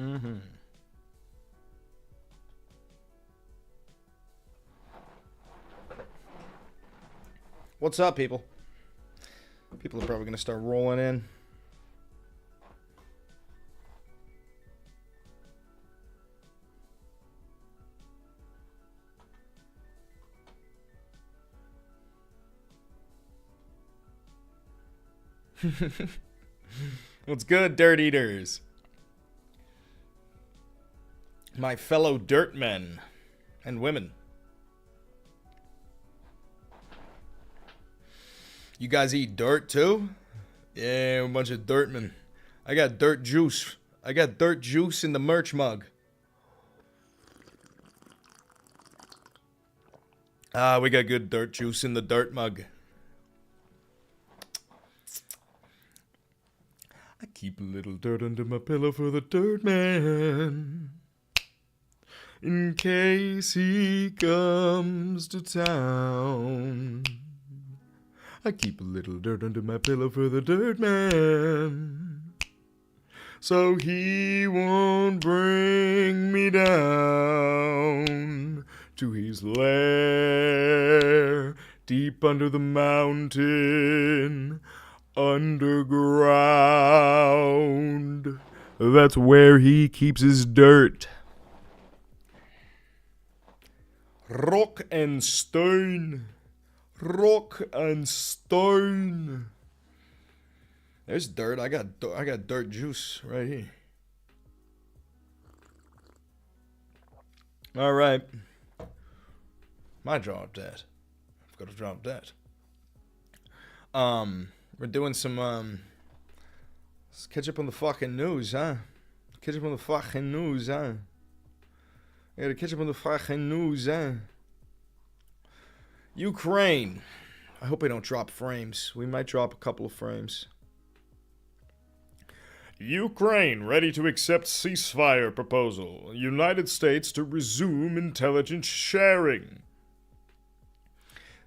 Mm-hmm. What's up, people? People are probably going to start rolling in. What's good, dirt eaters? My fellow dirt men and women. You guys eat dirt too? Yeah, a bunch of dirt men. I got dirt juice. I got dirt juice in the merch mug. We got good dirt juice in the dirt mug. I keep a little dirt under my pillow for the dirt man, in case he comes to town. I keep a little dirt under my pillow for the dirt man, so he won't bring me down to his lair deep under the mountain. Underground. That's where he keeps his dirt. Rock and stone. Rock and stone. There's dirt. I got dirt juice right here. All right. My job, Dad. I've got a job, Dad. We're doing some, let's catch up on the fucking news, huh? Catch up on the fucking news, huh? I gotta catch up on the fucking news, huh? Ukraine. I hope I don't drop frames. We might drop a couple of frames. Ukraine ready to accept ceasefire proposal. United States to resume intelligence sharing.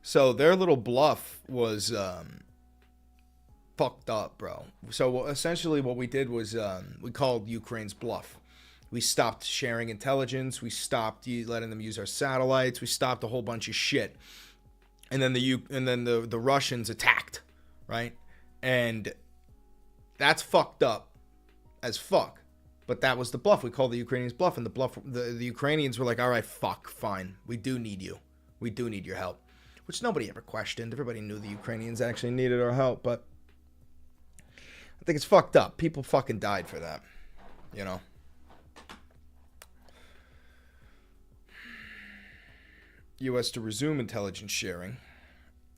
So their little bluff was, fucked up, bro. So essentially what we did was we called Ukraine's bluff. We stopped sharing intelligence. We stopped letting them use our satellites. We stopped a whole bunch of shit. And then the Russians attacked, right? And that's fucked up as fuck. But that was the bluff. We called the Ukrainians bluff, and the Ukrainians were like, "All right, fuck, fine. We do need you. We do need your help." Which nobody ever questioned. Everybody knew the Ukrainians actually needed our help, but I think it's fucked up. People fucking died for that, you know. U.S. to resume intelligence sharing.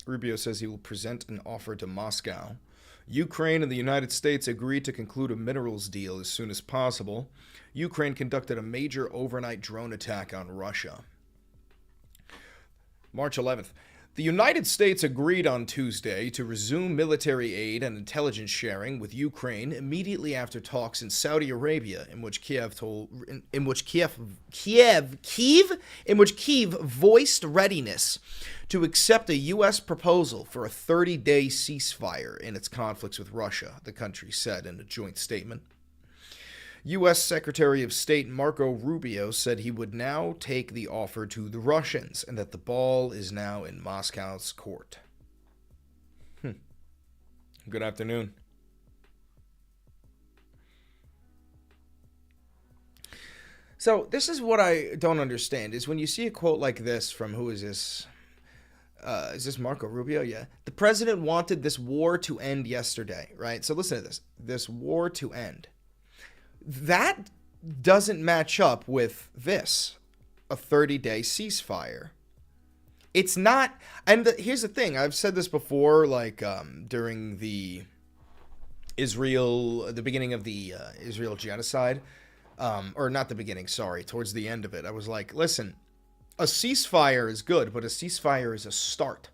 Rubio says he will present an offer to Moscow. Ukraine and the United States agreed to conclude a minerals deal as soon as possible. Ukraine conducted a major overnight drone attack on Russia. March 11th. The United States agreed on Tuesday to resume military aid and intelligence sharing with Ukraine immediately after talks in Saudi Arabia, in which Kiev voiced readiness to accept a U.S. proposal for a 30-day ceasefire in its conflicts with Russia, the country said in a joint statement. U.S. Secretary of State Marco Rubio said he would now take the offer to the Russians and that the ball is now in Moscow's court. Good afternoon. So this is what I don't understand, is when you see a quote like this from, who is this? Is this Marco Rubio? Yeah. The president wanted this war to end yesterday, right? So listen to this. This war to end. That doesn't match up with this, a 30-day ceasefire. It's not, and here's the thing, I've said this before, like during the beginning of the Israel genocide, or not the beginning, sorry, towards the end of it, I was like, listen, a ceasefire is good, but a ceasefire is a start.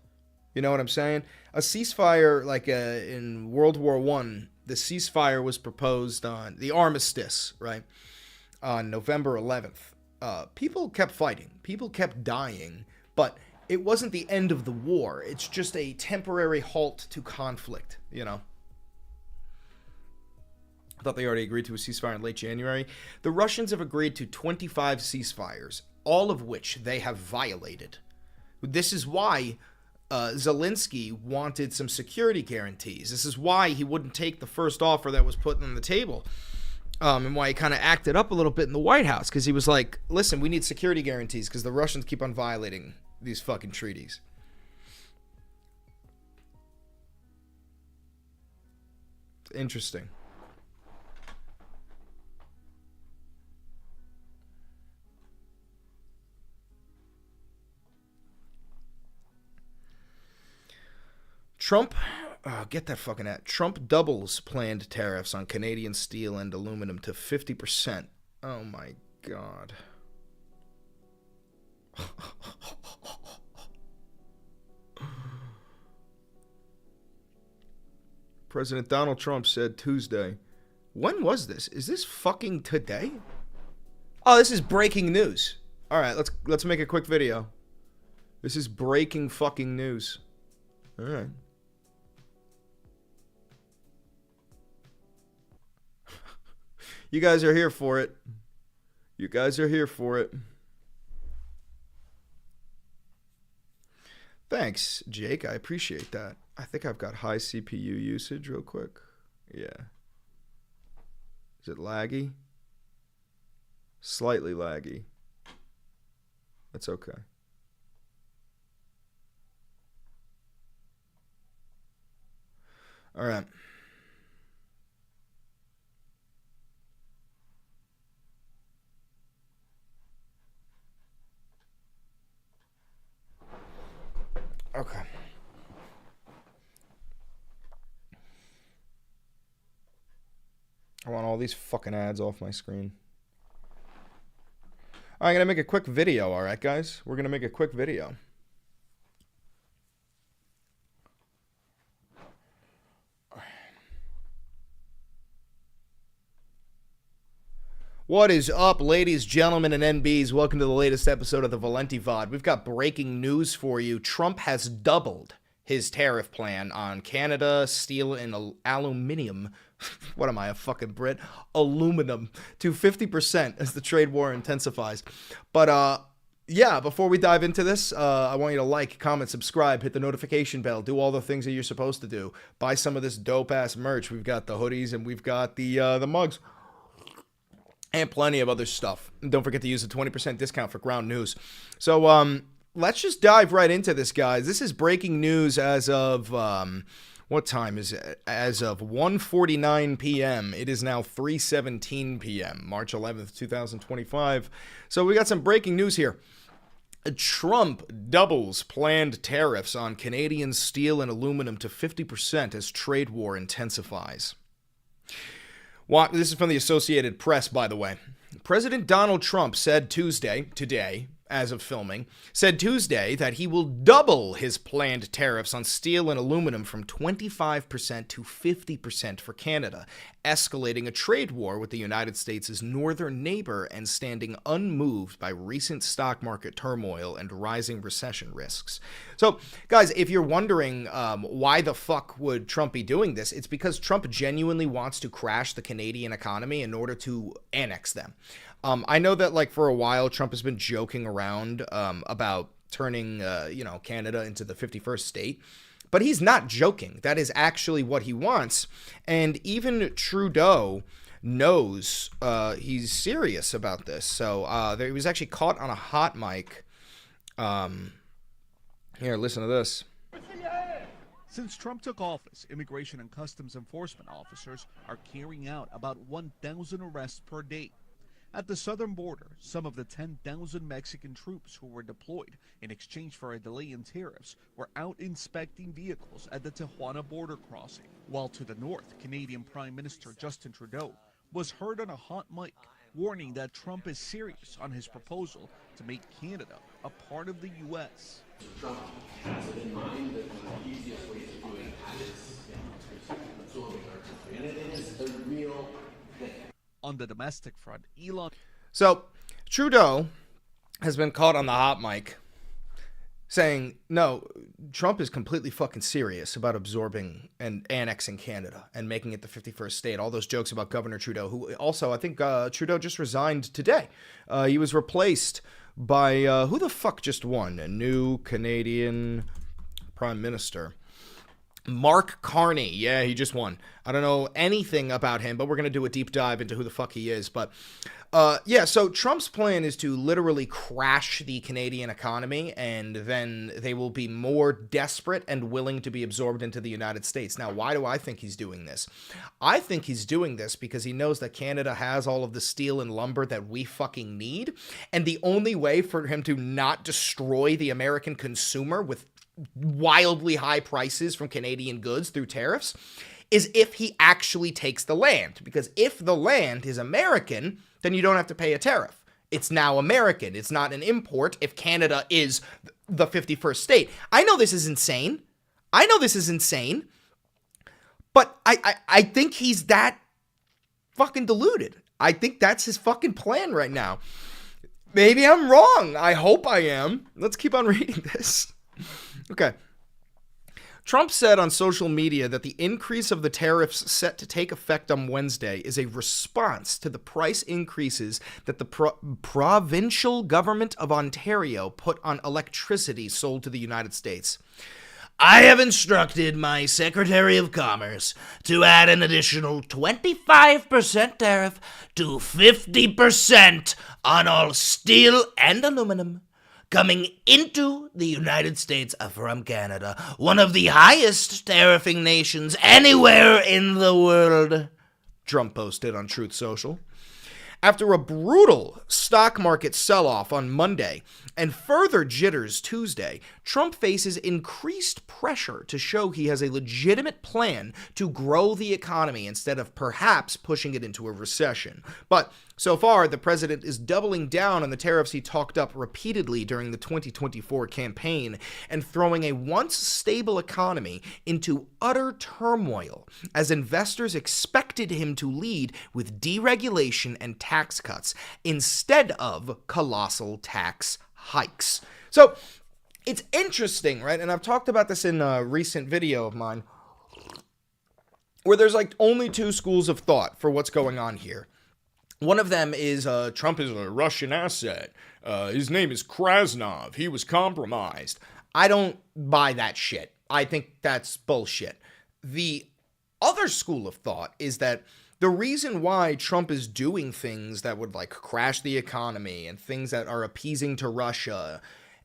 You know what I'm saying? A ceasefire, like in World War I, the ceasefire was proposed on the armistice, right? On November 11th. People kept fighting. People kept dying. But it wasn't the end of the war. It's just a temporary halt to conflict, you know? thought they already agreed to a ceasefire in late January. The Russians have agreed to 25 ceasefires, all of which they have violated. This is why Zelensky wanted some security guarantees. This is why he wouldn't take the first offer that was put on the table. And why he kind of acted up a little bit in the White House, because he was like, listen, we need security guarantees because the Russians keep on violating these fucking treaties. It's interesting. Trump, get that fucking ad. Trump doubles planned tariffs on Canadian steel and aluminum to 50%. Oh my God. President Donald Trump said Tuesday. When was this? Is this fucking today? Oh, this is breaking news. All right, let's make a quick video. This is breaking fucking news. All right. You guys are here for it. You guys are here for it. Thanks, Jake. I appreciate that. I think I've got high CPU usage real quick. Yeah. Is it laggy? Slightly laggy. That's okay. All right. Okay. I want all these fucking ads off my screen. I'm going to make a quick video, all right, guys? We're going to make a quick video. What is up, ladies, gentlemen, and NBs? Welcome to the latest episode of the Valenti VOD. We've got breaking news for you. Trump has doubled his tariff plan on Canada, steel, and aluminum. What am I, a fucking Brit? Aluminum to 50% as the trade war intensifies. But, yeah, before we dive into this, I want you to like, comment, subscribe, hit the notification bell, do all the things that you're supposed to do. Buy some of this dope-ass merch. We've got the hoodies and we've got the mugs. And plenty of other stuff. And don't forget to use the 20% discount for Ground News. So, let's just dive right into this, guys. This is breaking news as of, what time is it? As of 1:49 p.m. It is now 3:17 p.m., March 11th, 2025. So we got some breaking news here. Trump doubles planned tariffs on Canadian steel and aluminum to 50% as trade war intensifies. This is from the Associated Press, by the way. President Donald Trump said today, as of filming, said Tuesday that he will double his planned tariffs on steel and aluminum from 25% to 50% for Canada, escalating a trade war with the United States' northern neighbor and standing unmoved by recent stock market turmoil and rising recession risks. So, guys, if you're wondering why the fuck would Trump be doing this, it's because Trump genuinely wants to crash the Canadian economy in order to annex them. I know that, like, for a while, Trump has been joking around about turning, Canada into the 51st state. But he's not joking. That is actually what he wants. And even Trudeau knows he's serious about this. So he was actually caught on a hot mic. Here, listen to this. Since Trump took office, Immigration and Customs Enforcement officers are carrying out about 1,000 arrests per day. At the southern border, some of the 10,000 Mexican troops who were deployed in exchange for a delay in tariffs were out inspecting vehicles at the Tijuana border crossing. While to the north, Canadian Prime Minister Justin Trudeau was heard on a hot mic warning that Trump is serious on his proposal to make Canada a part of the U.S. Trump has it in mind that one of the easiest ways of doing that is absorbing our country, and it is a real thing. On the domestic front, Elon... So, Trudeau has been caught on the hot mic saying, no, Trump is completely fucking serious about absorbing and annexing Canada and making it the 51st state. All those jokes about Governor Trudeau, who also, I think Trudeau just resigned today. He was replaced by, who the fuck just won? A new Canadian Prime Minister. Mark Carney. Yeah, he just won. I don't know anything about him, but we're going to do a deep dive into who the fuck he is. But yeah, so Trump's plan is to literally crash the Canadian economy, and then they will be more desperate and willing to be absorbed into the United States. Now, why do I think he's doing this? I think he's doing this because he knows that Canada has all of the steel and lumber that we fucking need, and the only way for him to not destroy the American consumer with wildly high prices from Canadian goods through tariffs is if he actually takes the land. Because if the land is American, then you don't have to pay a tariff. It's now American. It's not an import if Canada is the 51st state. I know this is insane. But I think he's that fucking deluded. I think that's his fucking plan right now. Maybe I'm wrong. I hope I am. Let's keep on reading this. Okay. Trump said on social media that the increase of the tariffs set to take effect on Wednesday is a response to the price increases that the provincial government of Ontario put on electricity sold to the United States. I have instructed my Secretary of Commerce to add an additional 25% tariff to 50% on all steel and aluminum coming into the United States from Canada, one of the highest tariffing nations anywhere in the world, Trump posted on Truth Social. After a brutal stock market sell-off on Monday and further jitters Tuesday, Trump faces increased pressure to show he has a legitimate plan to grow the economy instead of perhaps pushing it into a recession. But so far, the president is doubling down on the tariffs he talked up repeatedly during the 2024 campaign and throwing a once stable economy into utter turmoil as investors expected him to lead with deregulation and tax cuts instead of colossal tax hikes. So it's interesting, right? And I've talked about this in a recent video of mine where there's like only two schools of thought for what's going on here. One of them is Trump is a Russian asset. His name is Krasnov. He was compromised. I don't buy that shit. I think that's bullshit. The other school of thought is that the reason why Trump is doing things that would like crash the economy and things that are appeasing to Russia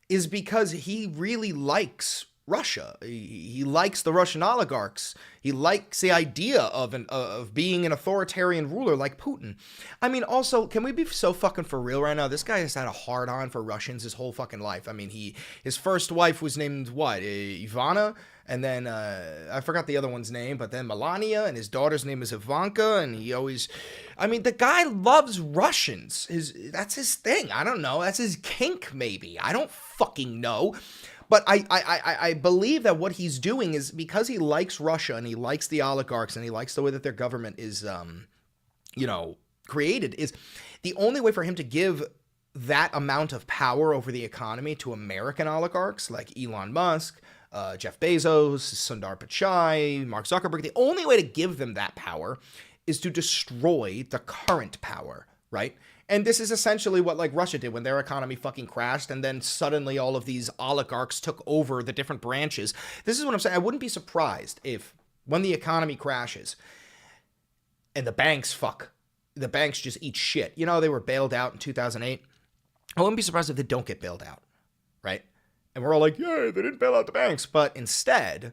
is because he really likes Russia. He likes the Russian oligarchs. He likes the idea of being an authoritarian ruler like Putin. I mean, also, can we be so fucking for real right now? This guy has had a hard-on for Russians his whole fucking life. I mean, his first wife was named what? Ivana? And then, I forgot the other one's name, but then Melania, and his daughter's name is Ivanka, and he always... I mean, the guy loves Russians. That's his thing. I don't know. That's his kink, maybe. I don't fucking know. But I believe that what he's doing is because he likes Russia and he likes the oligarchs and he likes the way that their government is, created, is the only way for him to give that amount of power over the economy to American oligarchs like Elon Musk, Jeff Bezos, Sundar Pichai, Mark Zuckerberg. The only way to give them that power is to destroy the current power, right? And this is essentially what like Russia did when their economy fucking crashed and then suddenly all of these oligarchs took over the different branches. This is what I'm saying. I wouldn't be surprised if when the economy crashes and the banks just eat shit. You know, they were bailed out in 2008. I wouldn't be surprised if they don't get bailed out, right? And we're all like, yeah, they didn't bail out the banks. But instead,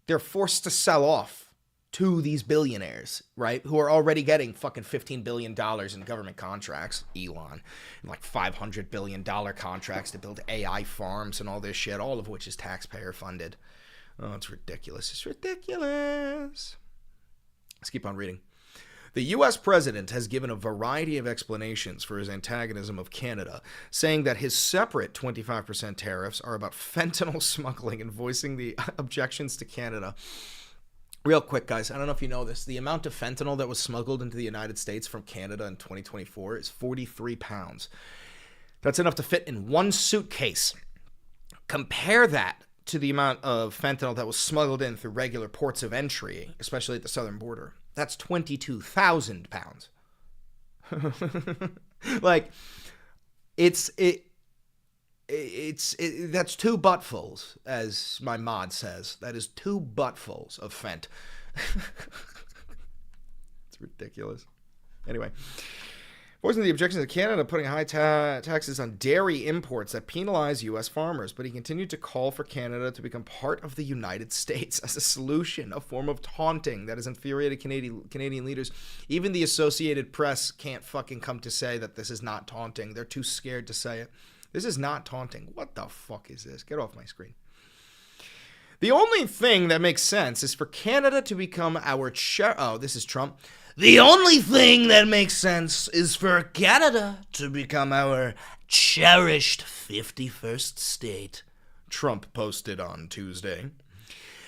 they're forced to sell off to these billionaires, right, who are already getting fucking $15 billion in government contracts, Elon, and like $500 billion contracts to build AI farms and all this shit, all of which is taxpayer funded. Oh, it's ridiculous. It's ridiculous. Let's keep on reading. The U.S. president has given a variety of explanations for his antagonism of Canada, saying that his separate 25% tariffs are about fentanyl smuggling and voicing the objections to Canada. Real quick, guys, I don't know if you know this. The amount of fentanyl that was smuggled into the United States from Canada in 2024 is 43 pounds. That's enough to fit in one suitcase. Compare that to the amount of fentanyl that was smuggled in through regular ports of entry, especially at the southern border. That's 22,000 pounds. Like, that's two buttfuls, as my mod says. That is two buttfuls of fent. It's ridiculous. Anyway, voicing the objections of Canada putting high taxes on dairy imports that penalize U.S. farmers, but he continued to call for Canada to become part of the United States as a solution, a form of taunting that has infuriated Canadian leaders. Even the Associated Press can't fucking come to say that this is not taunting. They're too scared to say it. This is not taunting. What the fuck is this? Get off my screen. The only thing that makes sense is for Canada to become our oh, this is Trump. The only thing that makes sense is for Canada to become our cherished 51st state, Trump posted on Tuesday.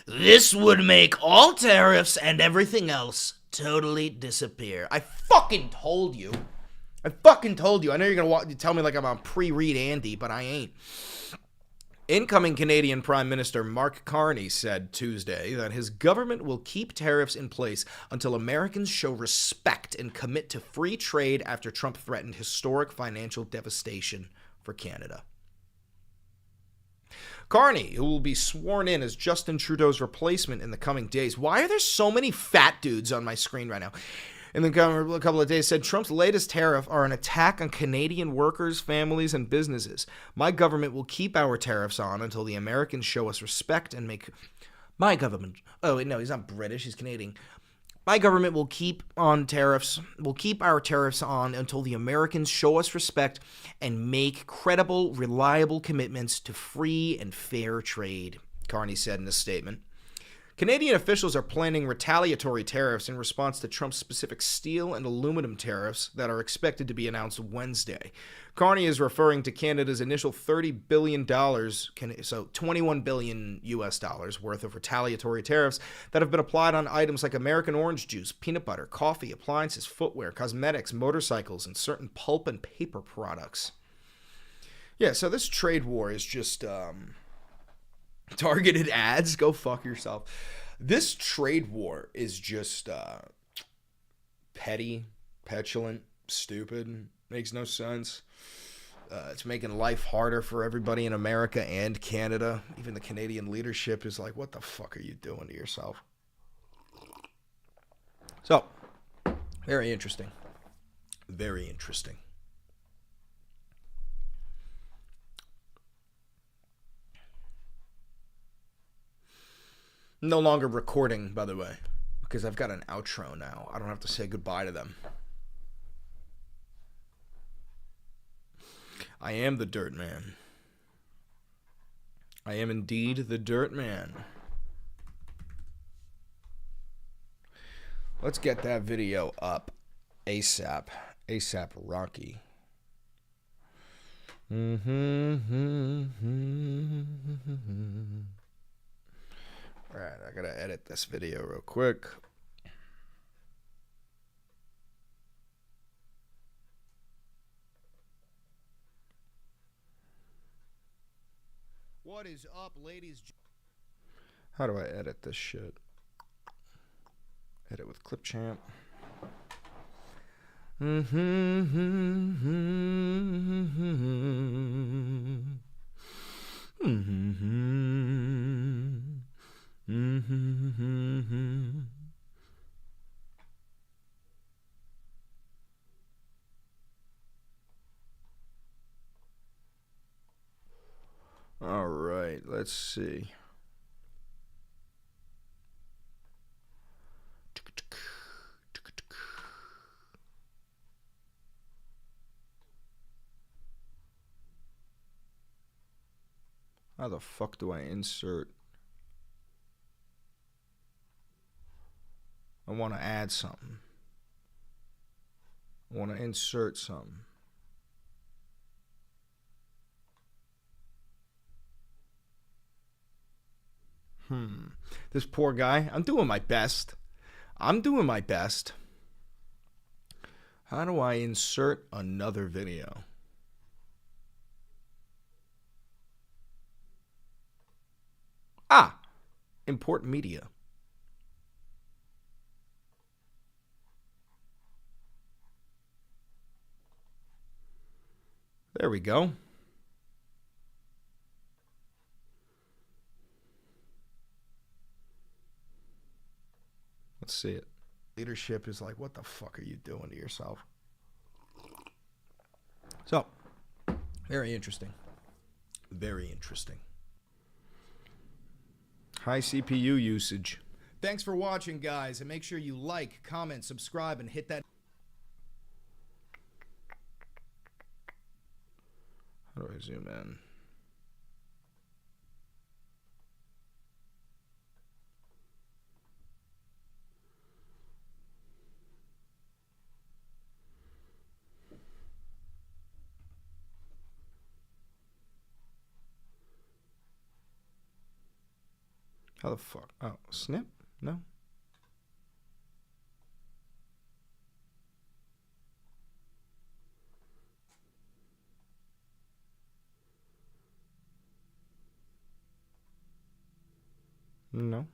This would make all tariffs and everything else totally disappear. I fucking told you. I know you're going to tell me like I'm on pre-read Andy, but I ain't. Incoming Canadian Prime Minister Mark Carney said Tuesday that his government will keep tariffs in place until Americans show respect and commit to free trade after Trump threatened historic financial devastation for Canada. Carney, who will be sworn in as Justin Trudeau's replacement in the coming days. Why are there so many fat dudes on my screen right now? In a couple of days, said Trump's latest tariff are an attack on Canadian workers, families, and businesses. My government will keep our tariffs on until the Americans show us respect and make... My government... Oh, wait, no, he's not British, he's Canadian. My government will keep our tariffs on until the Americans show us respect and make credible, reliable commitments to free and fair trade, Carney said in a statement. Canadian officials are planning retaliatory tariffs in response to Trump's specific steel and aluminum tariffs that are expected to be announced Wednesday. Carney is referring to Canada's initial $30 billion, so $21 billion US dollars worth of retaliatory tariffs that have been applied on items like American orange juice, peanut butter, coffee, appliances, footwear, cosmetics, motorcycles, and certain pulp and paper products. Yeah, so this trade war is just... targeted ads, go fuck yourself. This trade war is just petty, petulant, stupid, makes no sense. It's making life harder for everybody in America and Canada. Even the Canadian leadership is like, what the fuck are you doing to yourself? So, very interesting. Very interesting. No longer recording, by the way, because I've got an outro now. I don't have to say goodbye to them. I am the Dirt Man. I am indeed the Dirt Man. Let's get that video up ASAP. ASAP Rocky. Alright, I gotta edit this video real quick. What is up, ladies? How do I edit this shit? Edit with Clipchamp. All right, let's see. How the fuck do I insert? I want to add something. I want to insert something. This poor guy. I'm doing my best. How do I insert another video? Ah, import media. There we go. Let's see it. Leadership is like, what the fuck are you doing to yourself? So, very interesting. Very interesting. High CPU usage. Thanks for watching, guys, and make sure you like, comment, subscribe, and hit that. How do I zoom in? How the fuck? Oh, snip? No. No.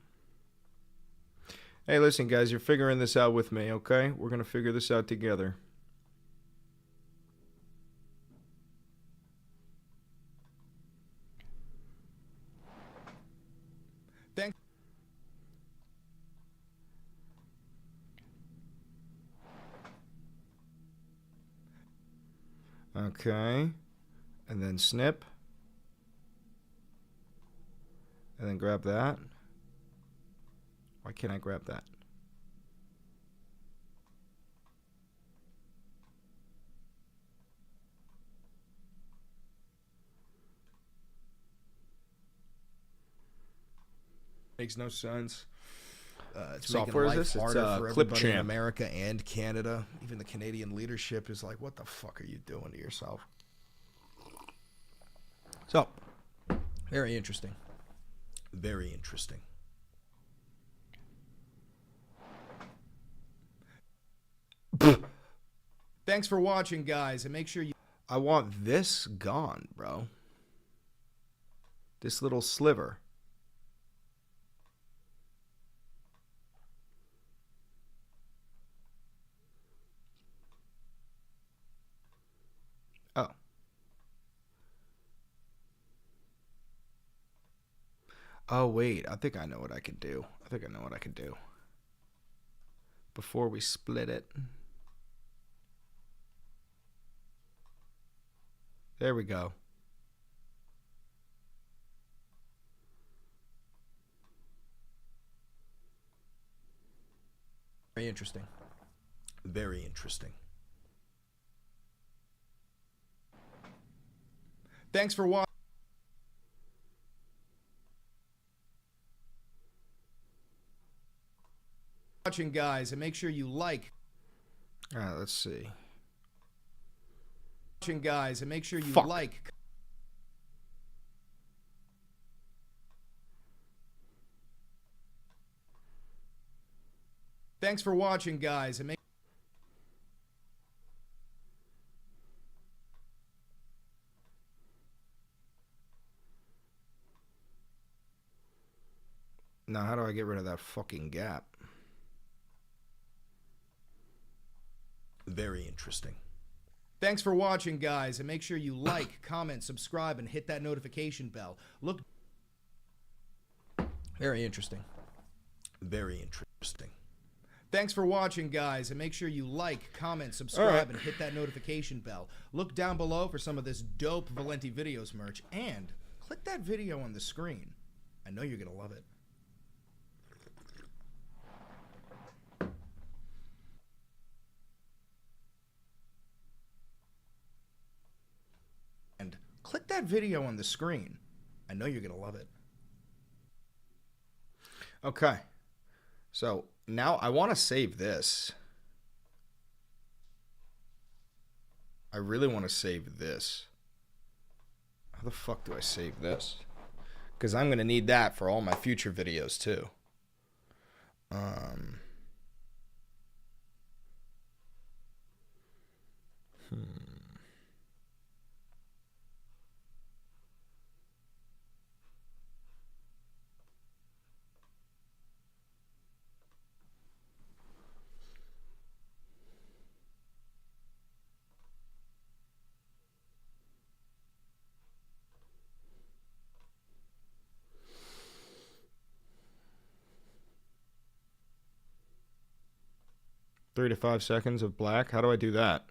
Hey, listen, guys, you're figuring this out with me, okay? We're going to figure this out together. Thanks. Okay. And then snip. And then grab that. Why can't I grab that? Makes no sense. It's software making life harder for everybody in America and Canada. Even the Canadian leadership is like, what the fuck are you doing to yourself? So, very interesting. Very interesting. Thanks for watching, guys, and make sure you... I want this gone, bro. This little sliver. Oh. Oh, wait. I think I know what I can do. Before we split it. There we go. Very interesting. Very interesting. Thanks for watching, guys, and make sure you like. Let's see. Watching, guys, and make sure you like. Thanks for watching, guys, and make. Now, how do I get rid of that fucking gap? Very interesting. Thanks for watching, guys, and make sure you like, comment, subscribe, and hit that notification bell. Look. Very interesting. Very interesting. Thanks for watching, guys, and make sure you like, comment, subscribe, and hit that notification bell. Look down below for some of this dope Valenti Videos merch, and click that video on the screen. I know you're going to love it. And click that video on the screen. I know you're going to love it. Okay. So now I want to save this. I really want to save this. How the fuck do I save this? Because I'm going to need that for all my future videos too. 3 to 5 seconds of black. How do I do that?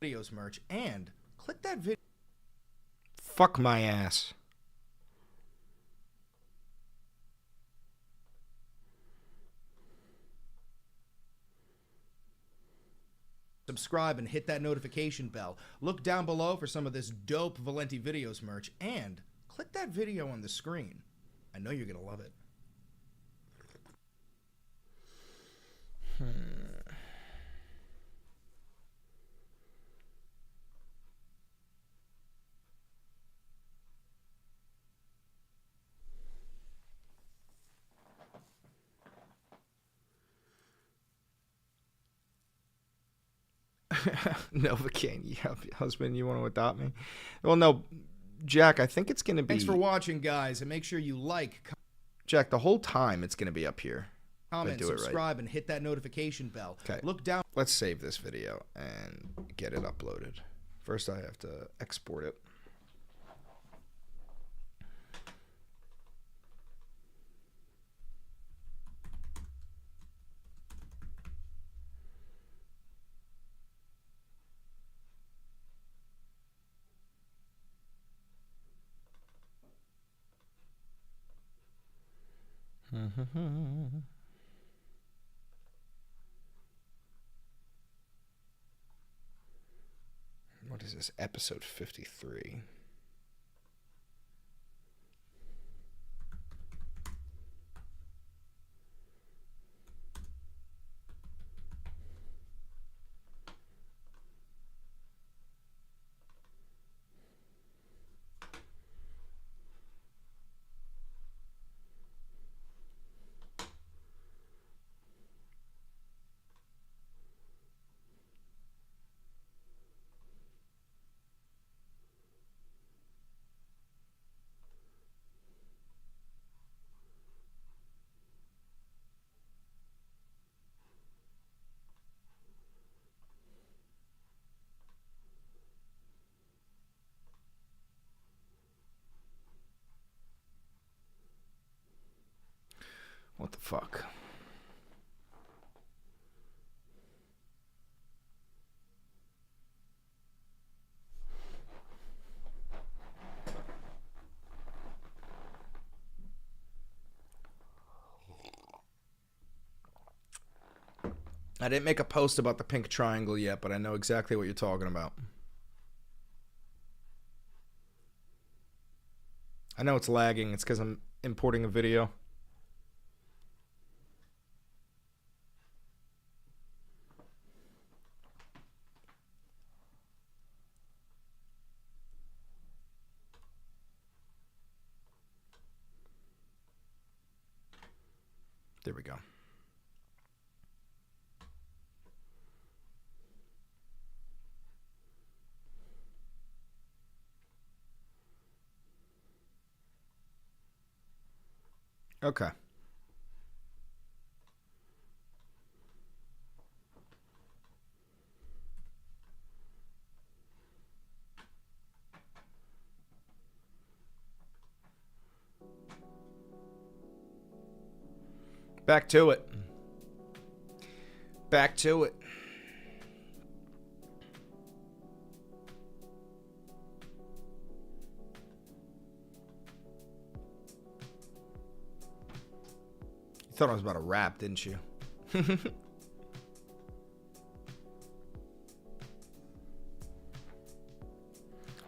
Videos merch and click that video. Fuck my ass. Subscribe and hit that notification bell. Look down below for some of this dope Valenti Videos merch and click that video on the screen. I know you're gonna love it. Nova King, yeah, husband, you want to adopt me? Well, no, Jack, I think it's going to be... Thanks for watching, guys, and make sure you like... Jack, the whole time it's going to be up here. Comment, subscribe, and hit that notification bell. Okay. Look down... Let's save this video and get it uploaded. First, I have to export it. What is this? Episode 53. What the fuck? I didn't make a post about the pink triangle yet, but I know exactly what you're talking about. I know it's lagging. It's because I'm importing a video. There we go. Okay. Back to it. Back to it. You thought I was about to rap, didn't you?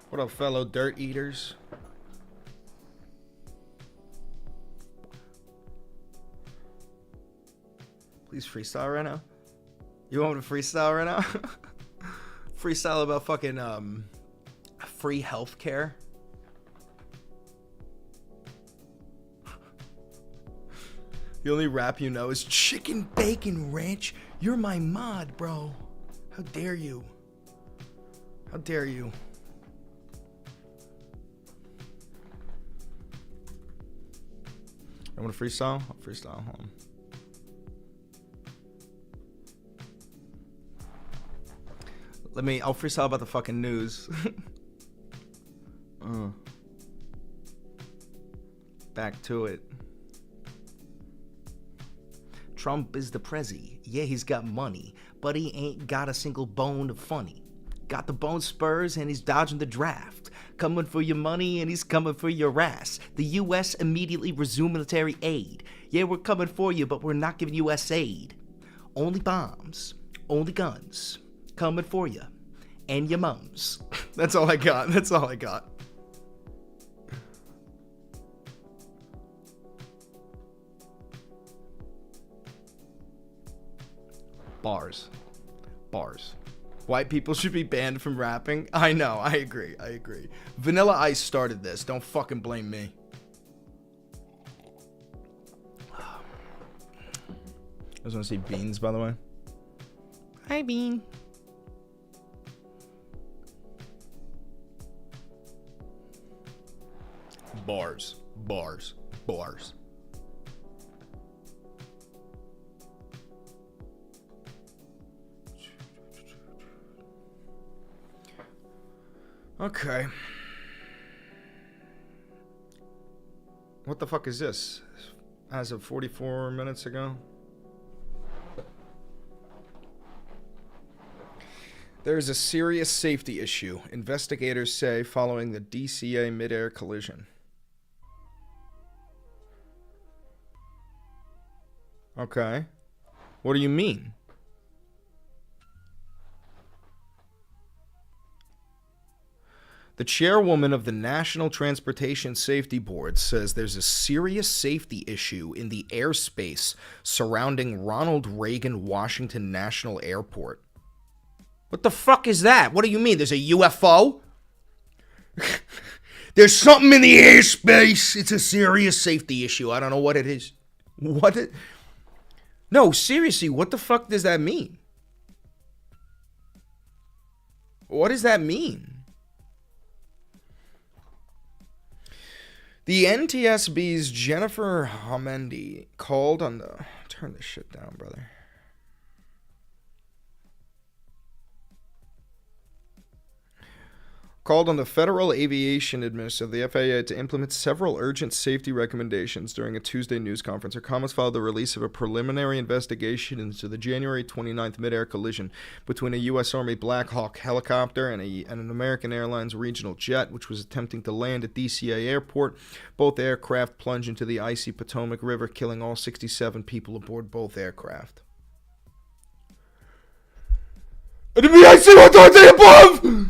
What up, fellow dirt eaters? Please freestyle right now. You want me to freestyle right now? Freestyle about fucking free healthcare. The only rap you know is chicken bacon ranch. You're my mod, bro. How dare you? How dare you? I want to freestyle? I'll freestyle. Hold on. I'll freestyle about the fucking news. Back to it. Trump is the prezi. Yeah, he's got money, but he ain't got a single bone of funny. Got the bone spurs and he's dodging the draft. Coming for your money and he's coming for your ass. The U.S. immediately resume military aid. Yeah, we're coming for you, but we're not giving U.S. aid. Only bombs, only guns, coming for you and your mums. That's all I got. That's all I got. Bars. White people should be banned from rapping. I know, I agree. Vanilla Ice started this. Don't fucking blame me. I was gonna say Beans, by the way. Hi, Bean. Bars. Okay. What the fuck is this? As of 44 minutes ago? There is a serious safety issue, investigators say, following the DCA mid-air collision. Okay. What do you mean? The chairwoman of the National Transportation Safety Board says there's a serious safety issue in the airspace surrounding Ronald Reagan Washington National Airport. What the fuck is that? What do you mean? There's a UFO? There's something in the airspace. It's a serious safety issue. I don't know what it is. No, seriously, what the fuck does that mean? What does that mean? The NTSB's Jennifer Homendy called on the... Turn this shit down, brother. Called on the Federal Aviation Administration of the FAA to implement several urgent safety recommendations during a Tuesday news conference. Her comments followed the release of a preliminary investigation into the January 29th mid-air collision between a U.S. Army Black Hawk helicopter and an American Airlines regional jet, which was attempting to land at DCA Airport. Both aircraft plunged into the icy Potomac River, killing all 67 people aboard both aircraft. Enemy icy authority above!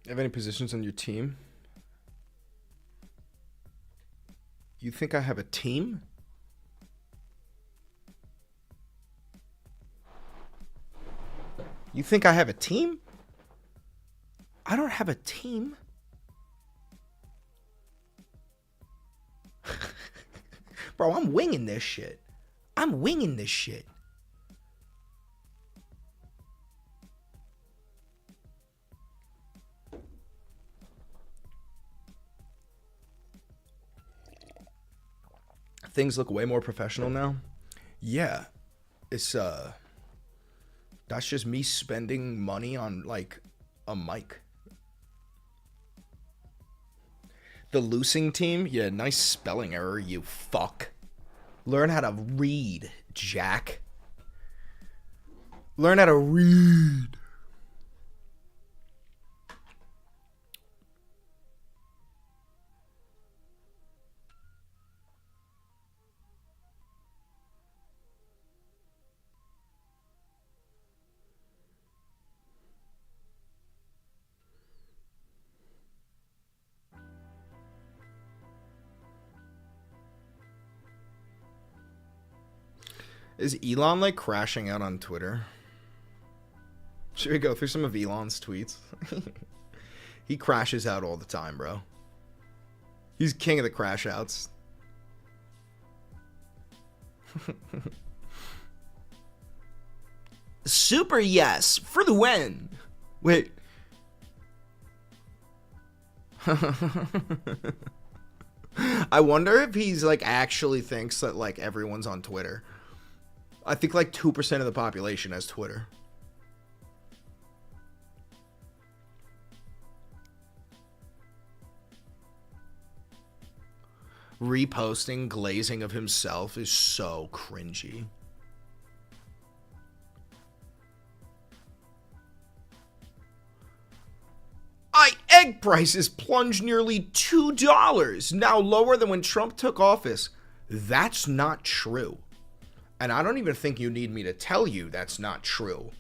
Have any positions on your team? You think I have a team? You think I have a team? I don't have a team. Bro, I'm winging this shit. Things look way more professional now. Yeah. It's that's just me spending money on like a mic. The loosing team? Yeah, nice spelling error, you fuck. Learn how to read, Jack. Learn how to read. Is Elon like crashing out on Twitter? Should we go through some of Elon's tweets? He crashes out all the time, bro. He's king of the crash outs. Super yes for the win. Wait. I wonder if he's like actually thinks that like everyone's on Twitter. I think like 2% of the population has Twitter. Reposting glazing of himself is so cringy. Egg prices plunged nearly $2, now lower than when Trump took office. That's not true. And I don't even think you need me to tell you that's not true.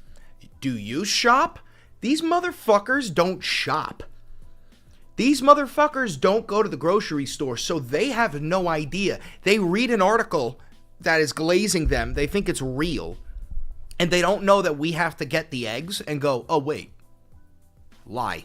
Do you shop? These motherfuckers don't shop. These motherfuckers don't go to the grocery store, so they have no idea. They read an article that is glazing them. They think it's real. And they don't know that we have to get the eggs and go, oh, wait. Lie.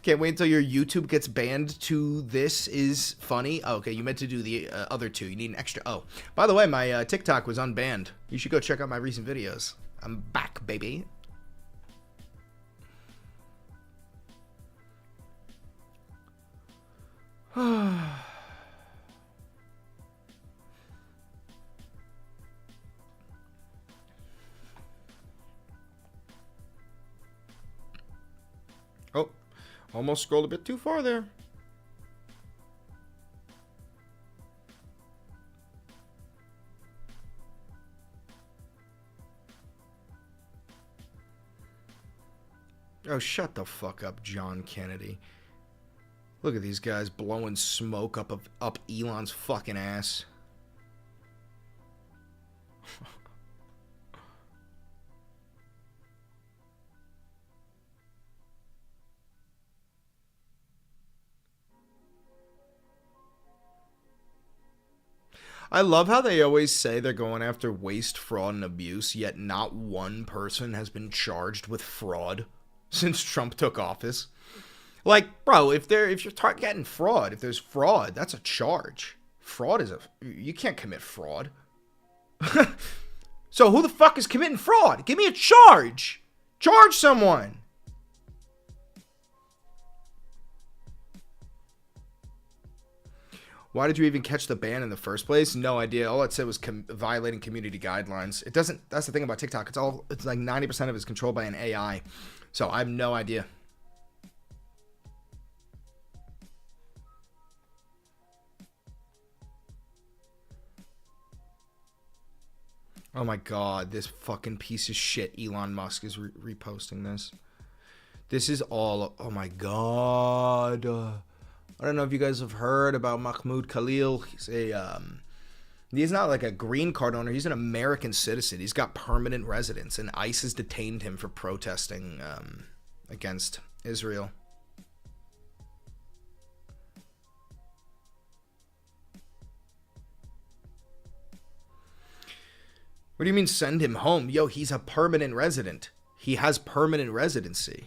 Can't wait until your YouTube gets banned to this is funny. Oh, okay, you meant to do the other two. You need an extra. Oh, by the way, my TikTok was unbanned. You should go check out my recent videos. I'm back, baby. Oh, almost scrolled a bit too far there. Oh, shut the fuck up, John Kennedy. Look at these guys blowing smoke up Elon's fucking ass. I love how they always say they're going after waste, fraud, and abuse, yet not one person has been charged with fraud since Trump took office. Like, bro, if you're getting fraud, if there's fraud, that's a charge. Fraud is you can't commit fraud. So who the fuck is committing fraud? Give me a charge. Charge someone. Why did you even catch the ban in the first place? No idea. All it said was violating community guidelines. It doesn't. That's the thing about TikTok. It's like 90% of it is controlled by an AI. So I have no idea. Oh my god, this fucking piece of shit Elon Musk is reposting this. This is all. Oh my god. I don't know if you guys have heard about Mahmoud Khalil. He's not like a green card owner. He's an American citizen. He's got permanent residence, and ICE has detained him for protesting against Israel. What do you mean send him home? Yo, he's a permanent resident. He has permanent residency.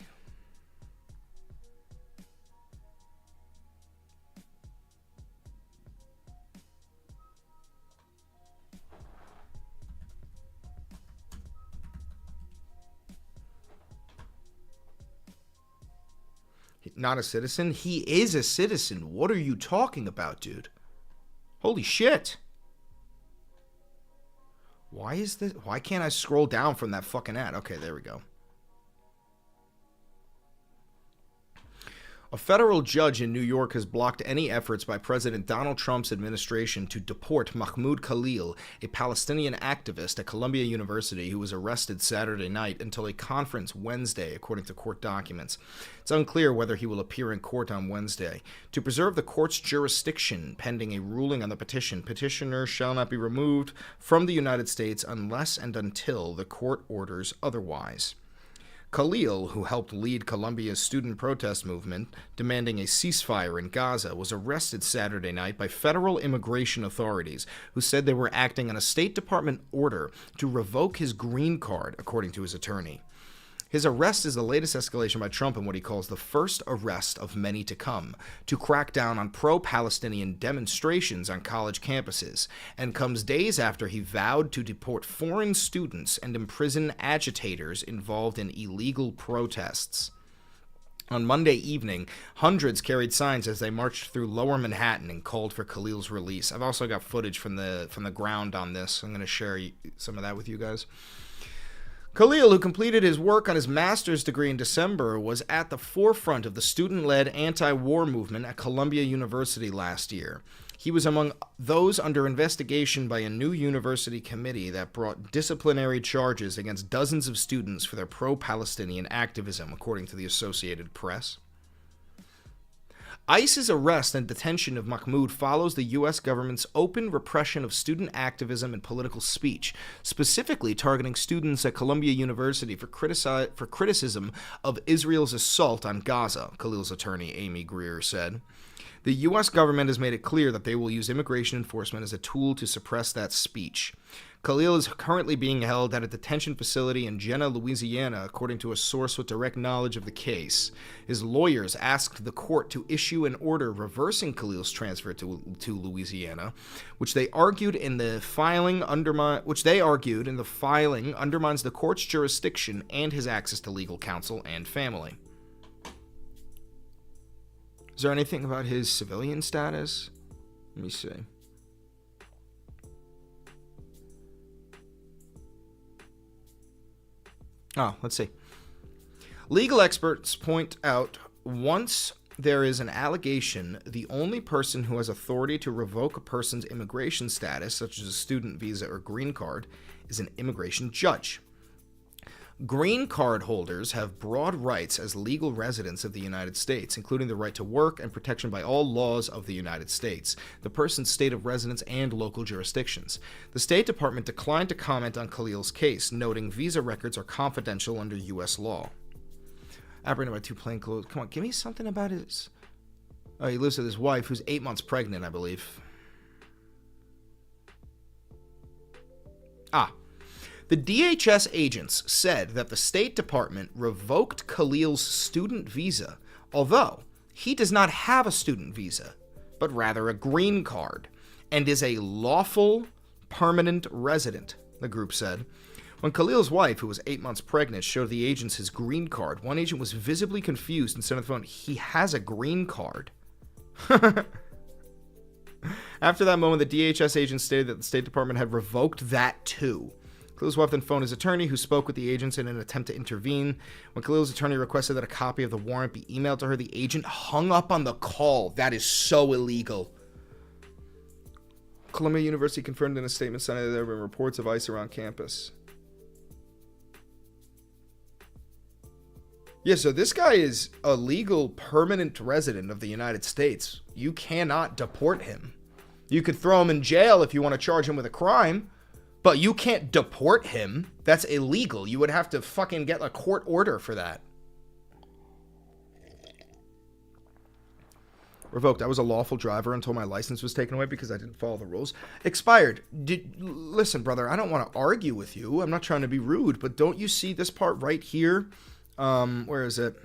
Not a citizen? He is a citizen. What are you talking about, dude? Holy shit. Why is this? Why can't I scroll down from that fucking ad? Okay, there we go. A federal judge in New York has blocked any efforts by President Donald Trump's administration to deport Mahmoud Khalil, a Palestinian activist at Columbia University who was arrested Saturday night, until a conference Wednesday, according to court documents. It's unclear whether he will appear in court on Wednesday. To preserve the court's jurisdiction pending a ruling on the petition, petitioners shall not be removed from the United States unless and until the court orders otherwise. Khalil, who helped lead Colombia's student protest movement demanding a ceasefire in Gaza, was arrested Saturday night by federal immigration authorities, who said they were acting on a State Department order to revoke his green card, according to his attorney. His arrest is the latest escalation by Trump in what he calls the first arrest of many to come, to crack down on pro-Palestinian demonstrations on college campuses, and comes days after he vowed to deport foreign students and imprison agitators involved in illegal protests. On Monday evening, hundreds carried signs as they marched through Lower Manhattan and called for Khalil's release. I've also got footage from the ground on this. I'm going to share some of that with you guys. Khalil, who completed his work on his master's degree in December, was at the forefront of the student-led anti-war movement at Columbia University last year. He was among those under investigation by a new university committee that brought disciplinary charges against dozens of students for their pro-Palestinian activism, according to the Associated Press. ICE's arrest and detention of Mahmoud follows the U.S. government's open repression of student activism and political speech, specifically targeting students at Columbia University for criticism of Israel's assault on Gaza, Khalil's attorney Amy Greer said. The U.S. government has made it clear that they will use immigration enforcement as a tool to suppress that speech. Khalil is currently being held at a detention facility in Jena, Louisiana, according to a source with direct knowledge of the case. His lawyers asked the court to issue an order reversing Khalil's transfer to Louisiana, which they argued in the filing undermines the court's jurisdiction and his access to legal counsel and family. Is there anything about his civilian status? Let me see. Let's see. Legal experts point out once there is an allegation, the only person who has authority to revoke a person's immigration status, such as a student visa or green card, is an immigration judge. Green card holders have broad rights as legal residents of the United States, including the right to work and protection by all laws of the United States, the person's state of residence, and local jurisdictions. The State Department declined to comment on Khalil's case, noting visa records are confidential under U.S. law. Apprehended by two plainclothes. Come on, give me something about his... Oh, he lives with his wife, who's 8 months pregnant, I believe. The DHS agents said that the State Department revoked Khalil's student visa, although he does not have a student visa, but rather a green card, and is a lawful permanent resident, the group said. When Khalil's wife, who was 8 months pregnant, showed the agents his green card, one agent was visibly confused and said on the phone, "He has a green card." After that moment, the DHS agents stated that the State Department had revoked that too. Khalil's wife then phoned his attorney, who spoke with the agents in an attempt to intervene. When Khalil's attorney requested that a copy of the warrant be emailed to her, the agent hung up on the call. That is so illegal. Columbia University confirmed in a statement saying that there have been reports of ICE around campus. Yeah, so this guy is a legal permanent resident of the United States. You cannot deport him. You could throw him in jail if you want to charge him with a crime, but you can't deport him. That's illegal. You would have to fucking get a court order for that. Revoked. I was a lawful driver until my license was taken away because I didn't follow the rules. Expired. Listen, brother, I don't want to argue with you. I'm not trying to be rude, but don't you see this part right here? Where is it?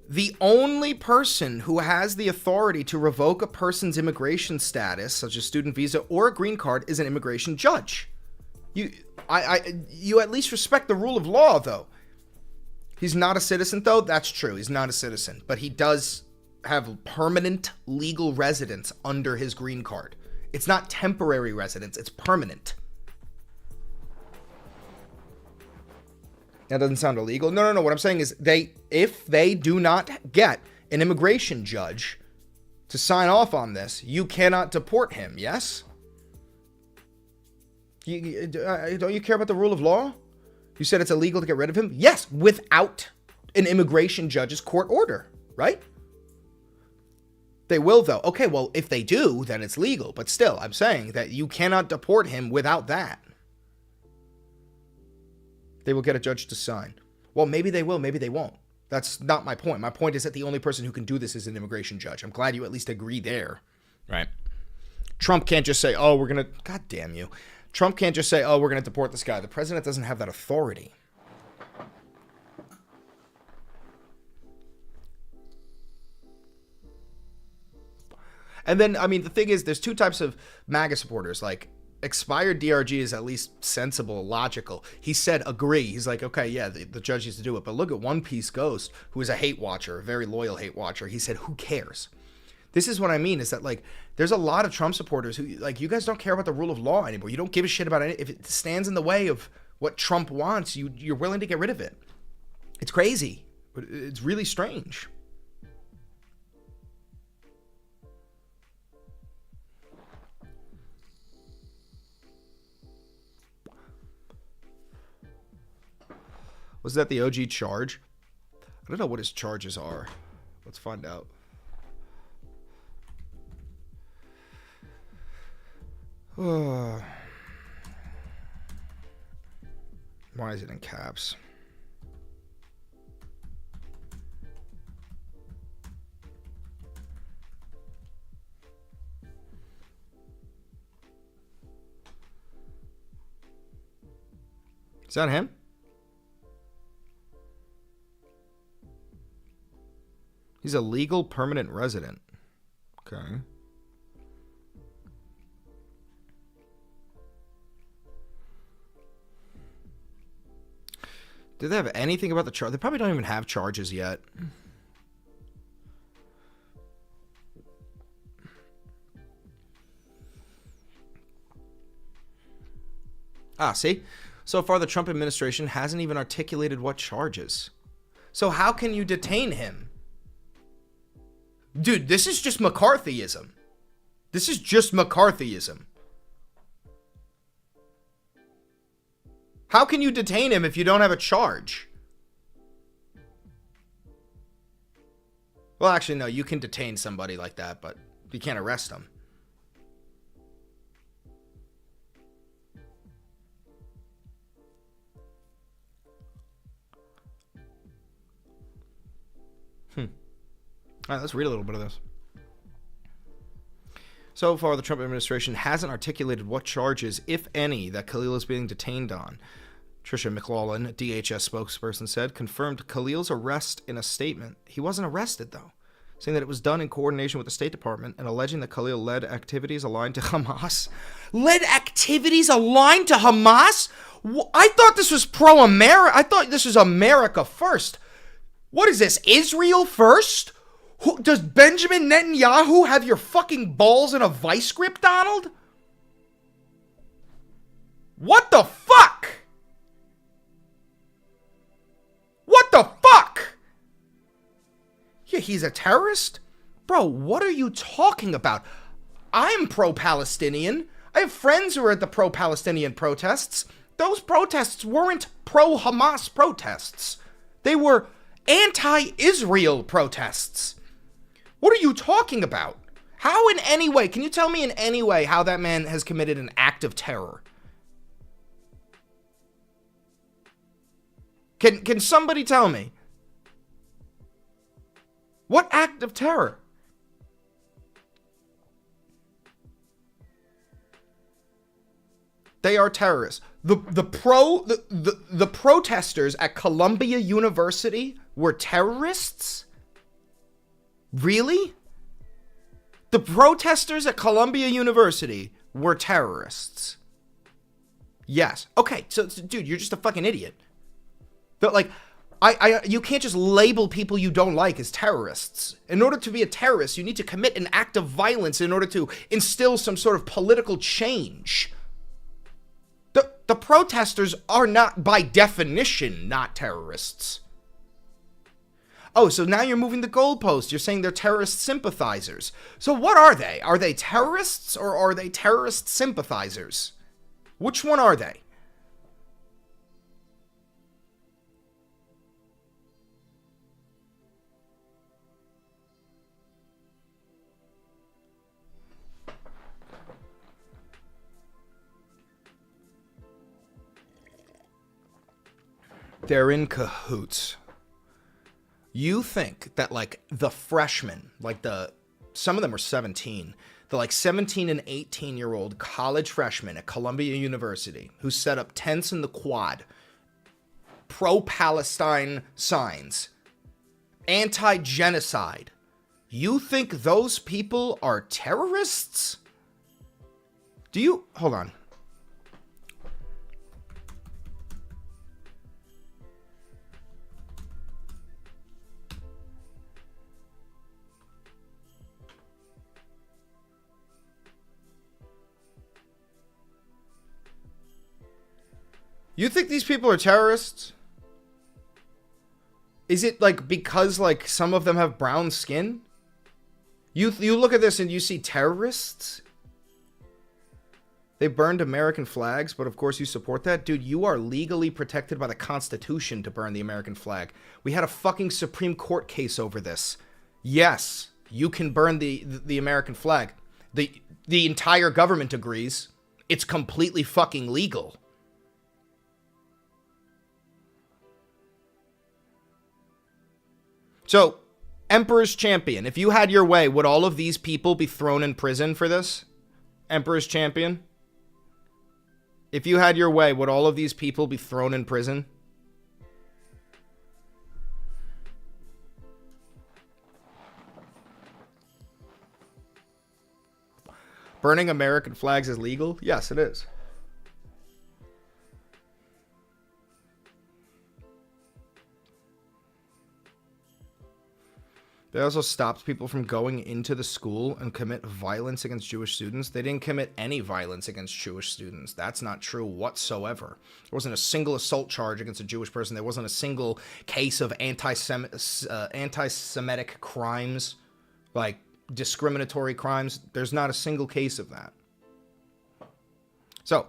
The only person who has the authority to revoke a person's immigration status, such as student visa or a green card, is an immigration judge. You at least respect the rule of law, though. He's not a citizen, though. That's true. He's not a citizen, but he does have permanent legal residence under his green card. It's not temporary residence. It's permanent. That doesn't sound illegal. No. What I'm saying is if they do not get an immigration judge to sign off on this, you cannot deport him, yes? Don't you care about the rule of law? You said it's illegal to get rid of him? Yes, without an immigration judge's court order, right? They will, though. Okay, well, if they do, then it's legal. But still, I'm saying that you cannot deport him without that. They will get a judge to sign. Well, maybe they will, maybe they won't. That's not my point. My point is that the only person who can do this is an immigration judge. I'm glad you at least agree there. Right. Trump can't just say, oh, we're going to... God damn you. Trump can't just say, oh, we're going to deport this guy. The president doesn't have that authority. And then, I mean, the thing is, there's two types of MAGA supporters. Like, expired DRG is at least sensible, logical. He said agree. He's like, okay, yeah, the judge needs to do it. But look at One Piece Ghost, who is a hate watcher, a very loyal hate watcher. He said, who cares? This is what I mean, is that, like, there's a lot of Trump supporters who, like, you guys don't care about the rule of law anymore. You don't give a shit about it. If it stands in the way of what Trump wants, you're willing to get rid of it. It's crazy. But it's really strange. Was that the OG charge? I don't know what his charges are. Let's find out. Why is it in caps? Is that him? He's a legal permanent resident. Okay. Do they have anything about the charge? They probably don't even have charges yet. Ah, see? So far, the Trump administration hasn't even articulated what charges. So how can you detain him? Dude, this is just McCarthyism. This is just McCarthyism. How can you detain him if you don't have a charge? Well, actually, no, you can detain somebody like that, but you can't arrest them. All right, let's read a little bit of this. So far, the Trump administration hasn't articulated what charges, if any, that Khalil is being detained on. Tricia McLaughlin, DHS spokesperson, said, confirmed Khalil's arrest in a statement. He wasn't arrested, though, saying that it was done in coordination with the State Department and alleging that Khalil led activities aligned to Hamas. Led activities aligned to Hamas? I thought this was pro-America. I thought this was America first. What is this, Israel first? Does Benjamin Netanyahu have your fucking balls in a vice grip, Donald? What the fuck? What the fuck? Yeah, he's a terrorist? Bro, what are you talking about? I'm pro-Palestinian. I have friends who are at the pro-Palestinian protests. Those protests weren't pro-Hamas protests. They were anti-Israel protests. What are you talking about? How in any way, can you tell me in any way how that man has committed an act of terror? Can somebody tell me? What act of terror? They are terrorists. The protesters at Columbia University were terrorists? Really? The protesters at Columbia University were terrorists. Yes. Okay, so dude, you're just a fucking idiot. But like, you can't just label people you don't like as terrorists. In order to be a terrorist, you need to commit an act of violence in order to instill some sort of political change. The protesters are not, by definition, not terrorists. Oh, so now you're moving the goalpost. You're saying they're terrorist sympathizers. So what are they? Are they terrorists or are they terrorist sympathizers? Which one are they? They're in cahoots. You think that like the freshmen, like some of them are 17, the like 17 and 18-year-old college freshmen at Columbia University who set up tents in the quad, pro-Palestine signs, anti-genocide. You think those people are terrorists? Hold on. You think these people are terrorists? Is it like because like some of them have brown skin? You look at this and you see terrorists? They burned American flags, but of course you support that? Dude, you are legally protected by the Constitution to burn the American flag. We had a fucking Supreme Court case over this. Yes, you can burn the American flag. The entire government agrees. It's completely fucking legal. So, Emperor's Champion, if you had your way, would all of these people be thrown in prison for this? Emperor's Champion? If you had your way, would all of these people be thrown in prison? Burning American flags is legal? Yes, it is. They also stopped people from going into the school and commit violence against Jewish students. They didn't commit any violence against Jewish students. That's not true whatsoever. There wasn't a single assault charge against a Jewish person. There wasn't a single case of anti-Semitic crimes, like discriminatory crimes. There's not a single case of that. So,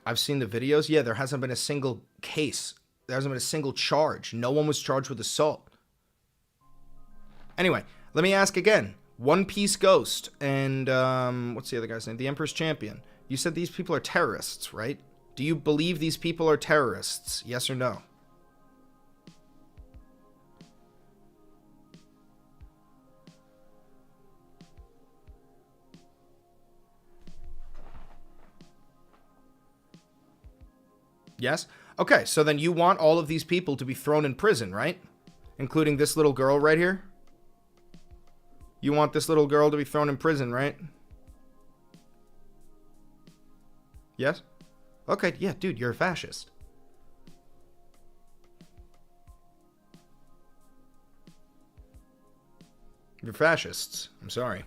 I've seen the videos. Yeah, there hasn't been a single case. There hasn't been a single charge. No one was charged with assault. Anyway, let me ask again. One Piece Ghost and, what's the other guy's name? The Emperor's Champion. You said these people are terrorists, right? Do you believe these people are terrorists? Yes or no? Yes? Okay, so then you want all of these people to be thrown in prison, right? Including this little girl right here? You want this little girl to be thrown in prison, right? Yes? Okay, yeah, dude, you're a fascist. You're fascists. I'm sorry.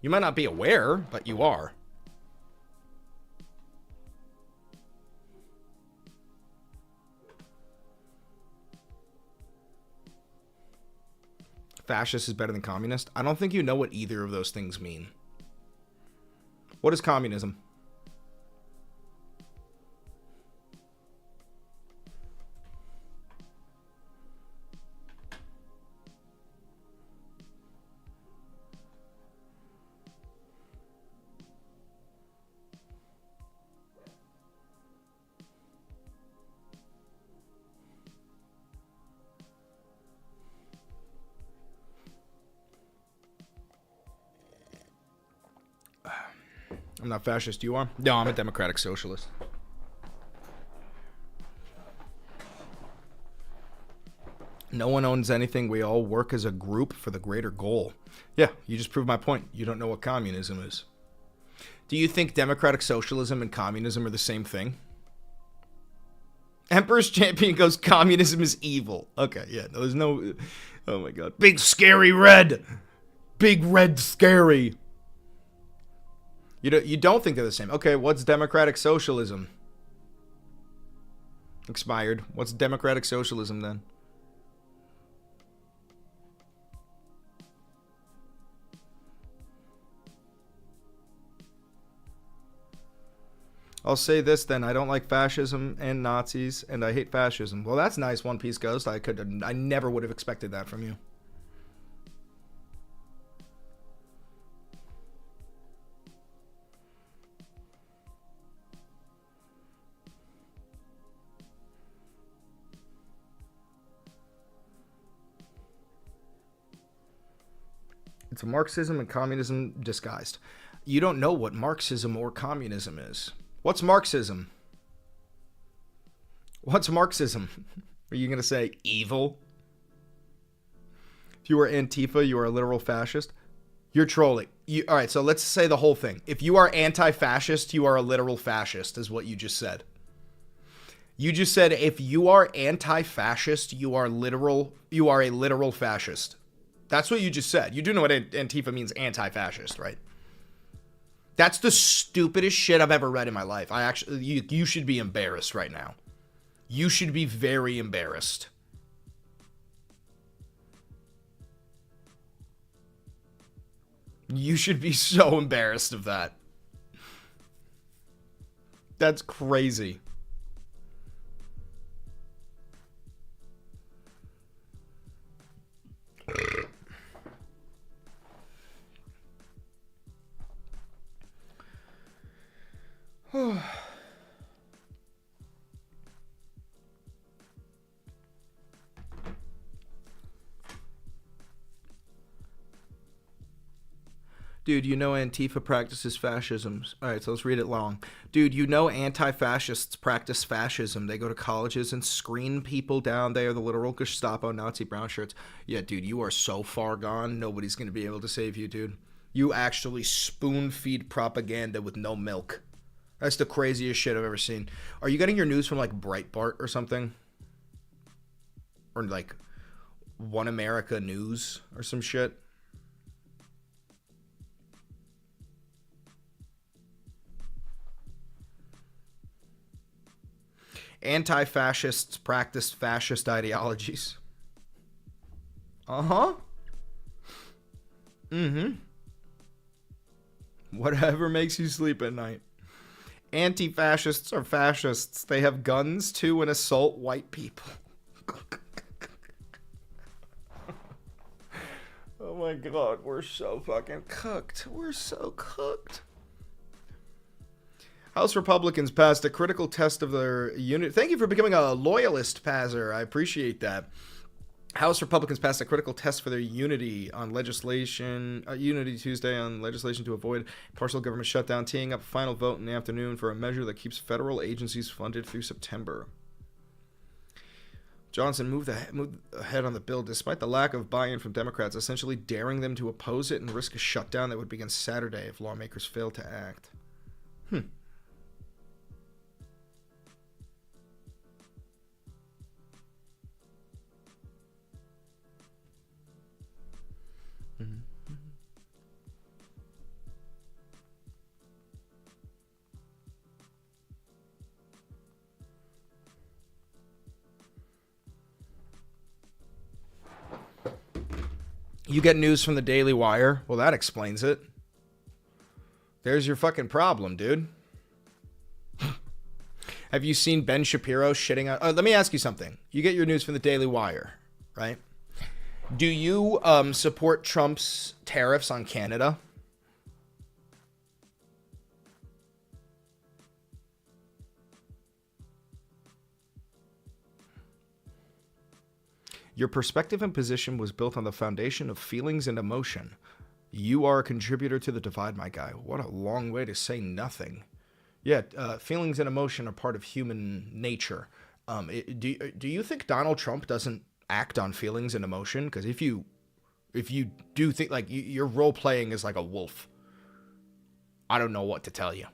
You might not be aware, but you are. Fascist is better than communist? I don't think you know what either of those things mean. What is communism? I'm not fascist, you are? No, I'm a democratic socialist. No one owns anything. We all work as a group for the greater goal. Yeah, you just proved my point. You don't know what communism is. Do you think democratic socialism and communism are the same thing? Emperor's Champion goes, communism is evil. Okay, yeah, no, there's no... Oh my god. Big scary red! Big red scary! You don't think they're the same. Okay, what's democratic socialism? Expired. What's democratic socialism then? I'll say this then. I don't like fascism and Nazis, and I hate fascism. Well, that's nice, One Piece Ghost. I never would have expected that from you. It's Marxism and communism disguised. You don't know what Marxism or communism is. What's Marxism? What's Marxism? Are you going to say evil? If you are Antifa, you are a literal fascist. You're trolling. All right, so let's say the whole thing. If you are anti-fascist, you are a literal fascist, is what you just said. You just said if you are anti-fascist, you are a literal fascist. That's what you just said. You do know what Antifa means, anti-fascist, right? That's the stupidest shit I've ever read in my life. You should be embarrassed right now. You should be very embarrassed. You should be so embarrassed of that. That's crazy. Dude, you know Antifa practices fascism. All right, so let's read it long. Dude, you know anti-fascists practice fascism. They go to colleges and screen people down. They are the literal Gestapo Nazi brown shirts. Yeah, dude, you are so far gone. Nobody's going to be able to save you, dude. You actually spoon-feed propaganda with no milk. That's the craziest shit I've ever seen. Are you getting your news from, like, Breitbart or something? Or, like, One America News or some shit? Anti-fascists practice fascist ideologies. Uh-huh. Mm-hmm. Whatever makes you sleep at night. Anti-fascists are fascists. They have guns, too, and assault white people. Oh my god, we're so fucking cooked. We're so cooked. House Republicans passed a critical test of their unity. Thank you for becoming a loyalist, Pazzer. I appreciate that. House Republicans passed a critical test for their unity on legislation, Unity Tuesday on legislation to avoid partial government shutdown, teeing up a final vote in the afternoon for a measure that keeps federal agencies funded through September. Johnson moved ahead on the bill despite the lack of buy-in from Democrats, essentially daring them to oppose it and risk a shutdown that would begin Saturday if lawmakers failed to act. You get news from the Daily Wire? Well, that explains it. There's your fucking problem, dude. Have you seen Ben Shapiro shitting on... let me ask you something. You get your news from the Daily Wire, right? Do you support Trump's tariffs on Canada? Your perspective and position was built on the foundation of feelings and emotion. You are a contributor to the divide, my guy. What a long way to say nothing. Yeah, feelings and emotion are part of human nature. Do you think Donald Trump doesn't act on feelings and emotion? Because if you do think, like, your role playing is like a wolf, I don't know what to tell you.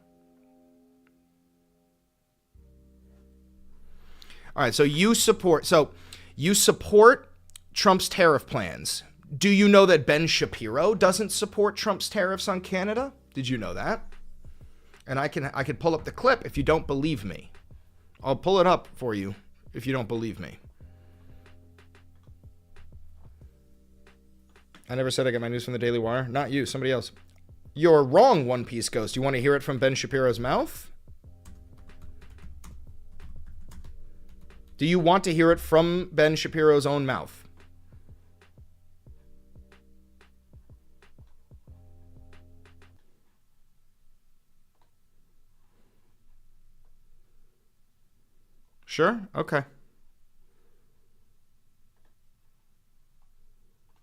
All right, so you support Trump's tariff plans. Do you know that Ben Shapiro doesn't support Trump's tariffs on Canada? Did you know that? And I can pull up the clip if you don't believe me. I'll pull it up for you if you don't believe me. I never said I get my news from the Daily Wire. Not you, somebody else. You're wrong, One Piece Ghost. You want to hear it from Ben Shapiro's mouth? Do you want to hear it from Ben Shapiro's own mouth? Sure? Okay.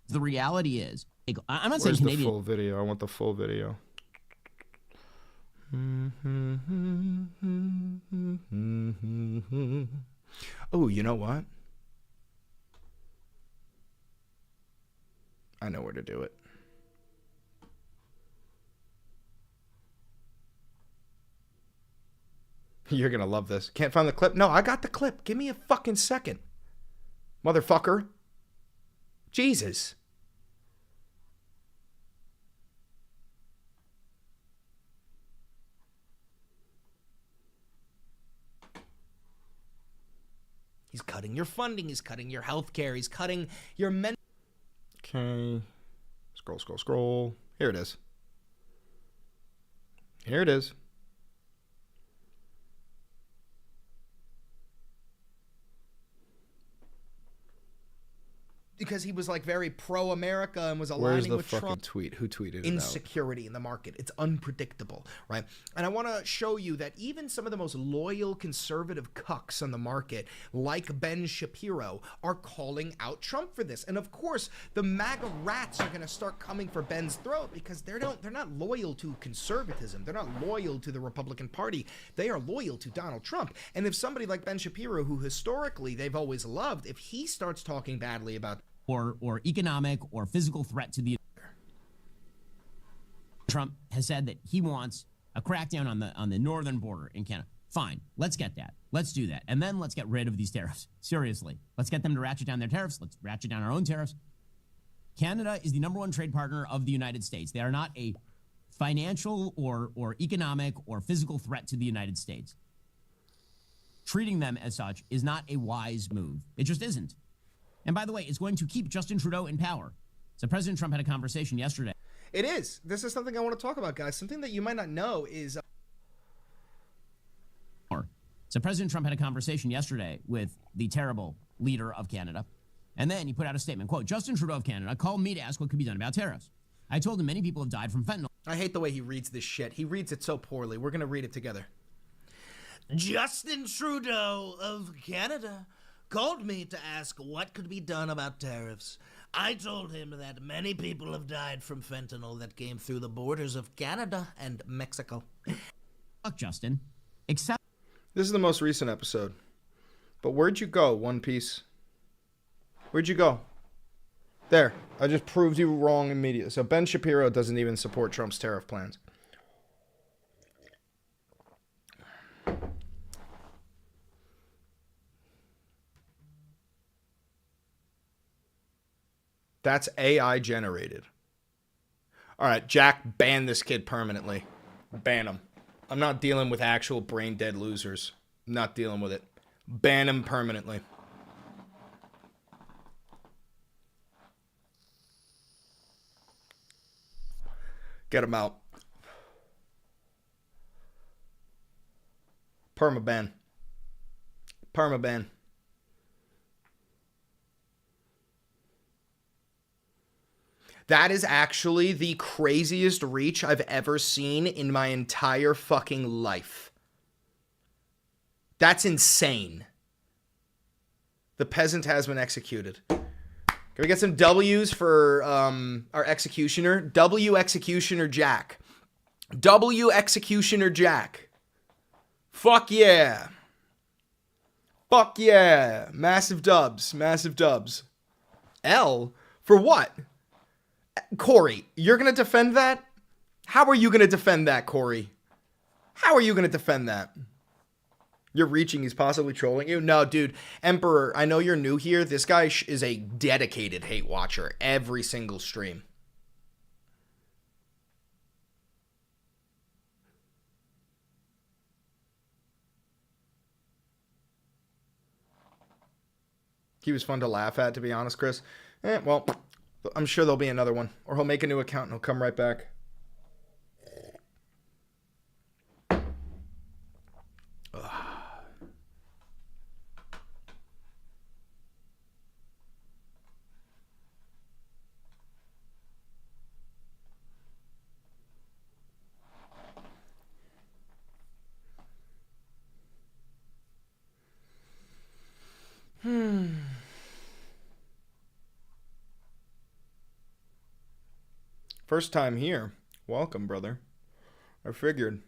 The reality is, I'm not Where's saying the Canadian. full video? I want the full video. Oh, you know what? I know where to do it. You're gonna love this. Can't find the clip? No, I got the clip. Give me a fucking second. Motherfucker. Jesus. He's cutting your funding. He's cutting your health care. He's cutting your men. Okay. Scroll, scroll, scroll. Here it is. Here it is. Because he was like very pro-America and was aligning with Trump. Where's the fucking tweet? Who tweeted it out? Insecurity in the market. It's unpredictable, right? And I want to show you that even some of the most loyal conservative cucks on the market, like Ben Shapiro, are calling out Trump for this. And of course, the MAGA rats are going to start coming for Ben's throat because they're not loyal to conservatism. They're not loyal to the Republican Party. They are loyal to Donald Trump. And if somebody like Ben Shapiro, who historically they've always loved, if he starts talking badly about or economic or physical threat to the Trump has said that he wants a crackdown on the northern border in Canada. Fine, let's get that. Let's do that. And then let's get rid of these tariffs. Seriously. Let's get them to ratchet down their tariffs. Let's ratchet down our own tariffs. Canada is the #1 trade partner of the United States. They are not a financial or economic or physical threat to the United States. Treating them as such is not a wise move. It just isn't. And by the way, it's going to keep Justin Trudeau in power. So President Trump had a conversation yesterday. It is. This is something I want to talk about, guys. Something that you might not know is... So President Trump had a conversation yesterday with the terrible leader of Canada. And then he put out a statement, quote, Justin Trudeau of Canada called me to ask what could be done about tariffs. I told him many people have died from fentanyl. I hate the way he reads this shit. He reads it so poorly. We're going to read it together. Justin Trudeau of Canada called me to ask what could be done about tariffs. I told him that many people have died from fentanyl that came through the borders of Canada and Mexico. Fuck Justin. Except this is the most recent episode. But where'd you go, One Piece? Where'd you go? There. I just proved you wrong immediately. So Ben Shapiro doesn't even support Trump's tariff plans. That's AI generated. All right, Jack, ban this kid permanently. Ban him. I'm not dealing with actual brain dead losers. I'm not dealing with it. Ban him permanently. Get him out. Permaban. Permaban. That is actually the craziest reach I've ever seen in my entire fucking life. That's insane. The peasant has been executed. Can we get some W's for our executioner? W Executioner Jack. W Executioner Jack. Fuck yeah. Fuck yeah. Massive dubs. Massive dubs. L? For what? Corey, you're going to defend that? How are you going to defend that, Corey? How are you going to defend that? You're reaching, he's possibly trolling you? No, dude. Emperor, I know you're new here. This guy is a dedicated hate watcher every single stream. He was fun to laugh at, to be honest, Chris. Well, I'm sure there'll be another one. Or he'll make a new account and he'll come right back. First time here. Welcome, brother. I figured.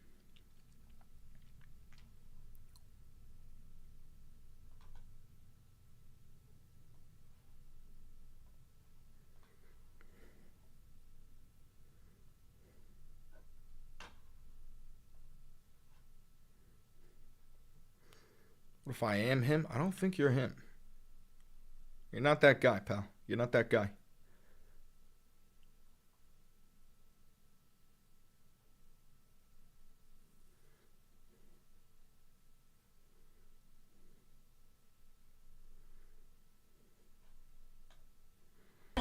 What if I am him? I don't think you're him. You're not that guy, pal. You're not that guy.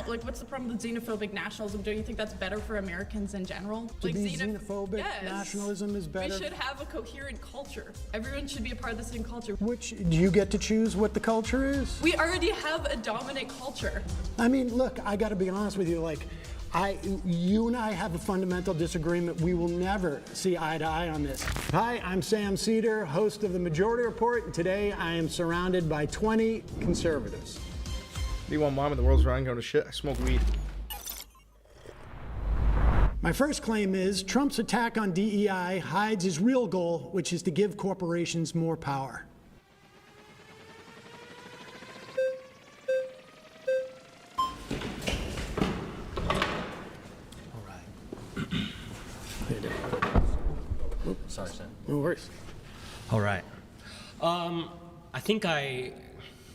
Like, what's the problem with xenophobic nationalism? Don't you think that's better for Americans in general? To Like, be xenophobic, yes. nationalism is better. We should have a coherent culture. Everyone should be a part of the same culture. Which, do you get to choose what the culture is? We already have a dominant culture. I mean, look, I gotta be honest with you, like, you and I have a fundamental disagreement. We will never see eye to eye on this. Hi, I'm Sam Cedar, host of the Majority Report, and today I am surrounded by 20 conservatives. You want mom in the world's around going to shit? I smoke weed. My first claim is Trump's attack on DEI hides his real goal, which is to give corporations more power. All right. Sorry, Sam. No worries. All right. I think I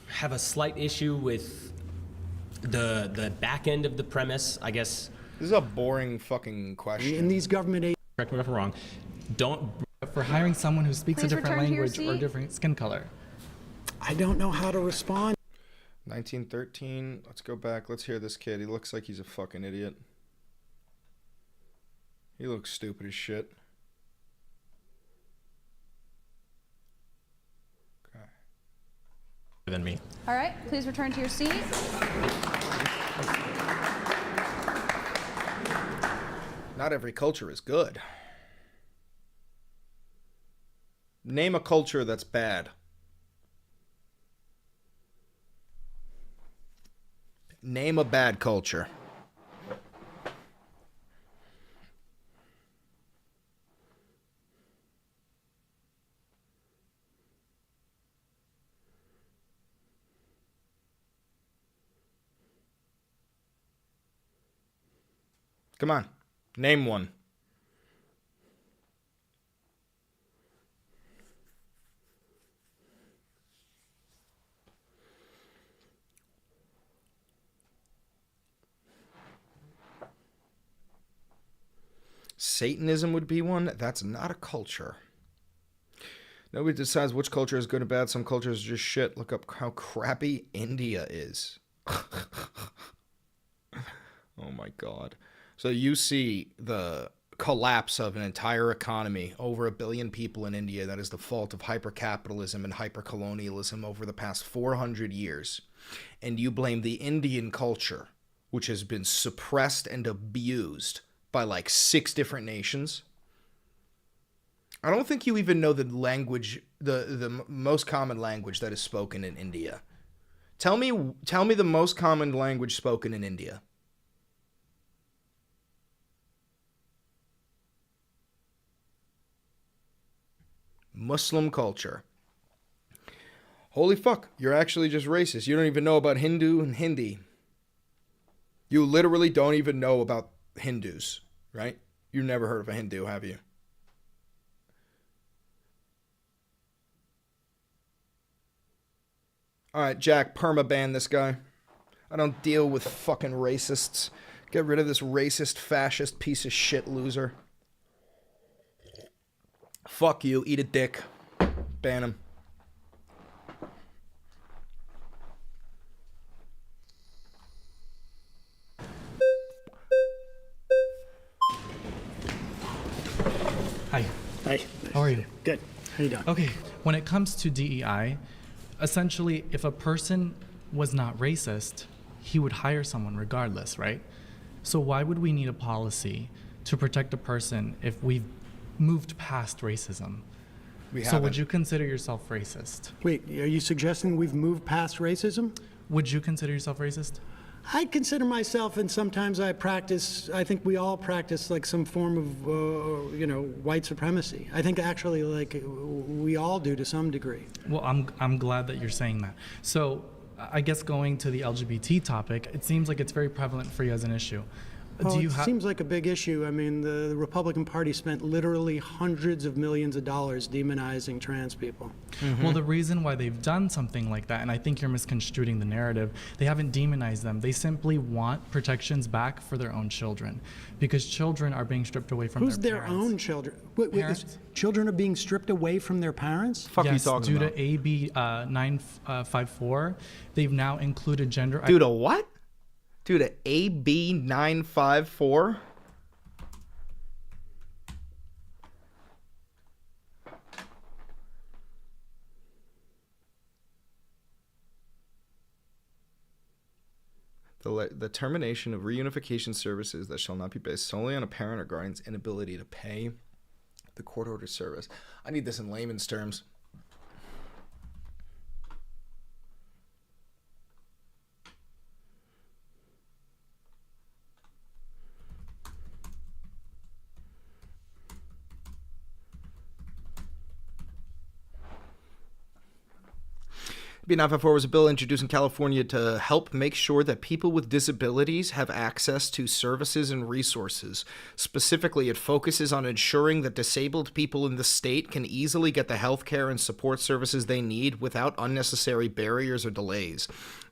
have a slight issue with the back end of the premise, I guess. This is a boring fucking question. In these government Correct me if I'm wrong. Don't. For hiring someone who speaks a Please different return to your language or seat. different skin color. I don't know how to respond. 1913. Let's go back. Let's hear this kid. He looks like he's a fucking idiot. He looks stupid as shit. Okay. Than me. All right, please return to your seat. Not every culture is good. Name a culture that's bad. Name a bad culture. Come on. Name one. Satanism would be one. That's not a culture. Nobody decides which culture is good or bad. Some cultures are just shit. Look up how crappy India is. Oh my God. So you see the collapse of an entire economy, over 1 billion people in India. That is the fault of hypercapitalism and hypercolonialism over the past 400 years. And you blame the Indian culture, which has been suppressed and abused by like 6 different nations. I don't think you even know the language, the most common language that is spoken in India. Tell me the most common language spoken in India. Muslim culture. Holy fuck, you're actually just racist. You don't even know about Hindu and Hindi. You literally don't even know about Hindus, right? You've never heard of a Hindu, have you? All right, Jack, permaban this guy. I don't deal with fucking racists. Get rid of this racist, fascist piece of shit loser. Fuck you, eat a dick. Ban him. Hi. Hi. How are you? Good. How you doing? Okay, when it comes to DEI, essentially, if a person was not racist, he would hire someone regardless, right? So why would we need a policy to protect a person if we've moved past racism? So would you consider yourself racist? Wait, are you suggesting we've moved past racism? Would you consider yourself racist? I consider myself, and sometimes I practice, I think we all practice like some form of, white supremacy. I think actually like we all do to some degree. Well, I'm glad that you're saying that. So I guess going to the LGBT topic, it seems like it's very prevalent for you as an issue. Well, it seems like a big issue. I mean, the Republican Party spent literally hundreds of millions of dollars demonizing trans people. Mm-hmm. Well, the reason why they've done something like that, and I think you're misconstruing the narrative, they haven't demonized them. They simply want protections back for their own children, because children are being stripped away from Who's their their parents. own children? Wait, children are being stripped away from their parents? Fuck yes, are you talking due about? to AB 954, they've now included gender. Due to what? Due to AB 954? The termination of reunification services that shall not be based solely on a parent or guardian's inability to pay the court-ordered service. I need this in layman's terms. AB 954 was a bill introduced in California to help make sure that people with disabilities have access to services and resources. Specifically, it focuses on ensuring that disabled people in the state can easily get the health care and support services they need without unnecessary barriers or delays.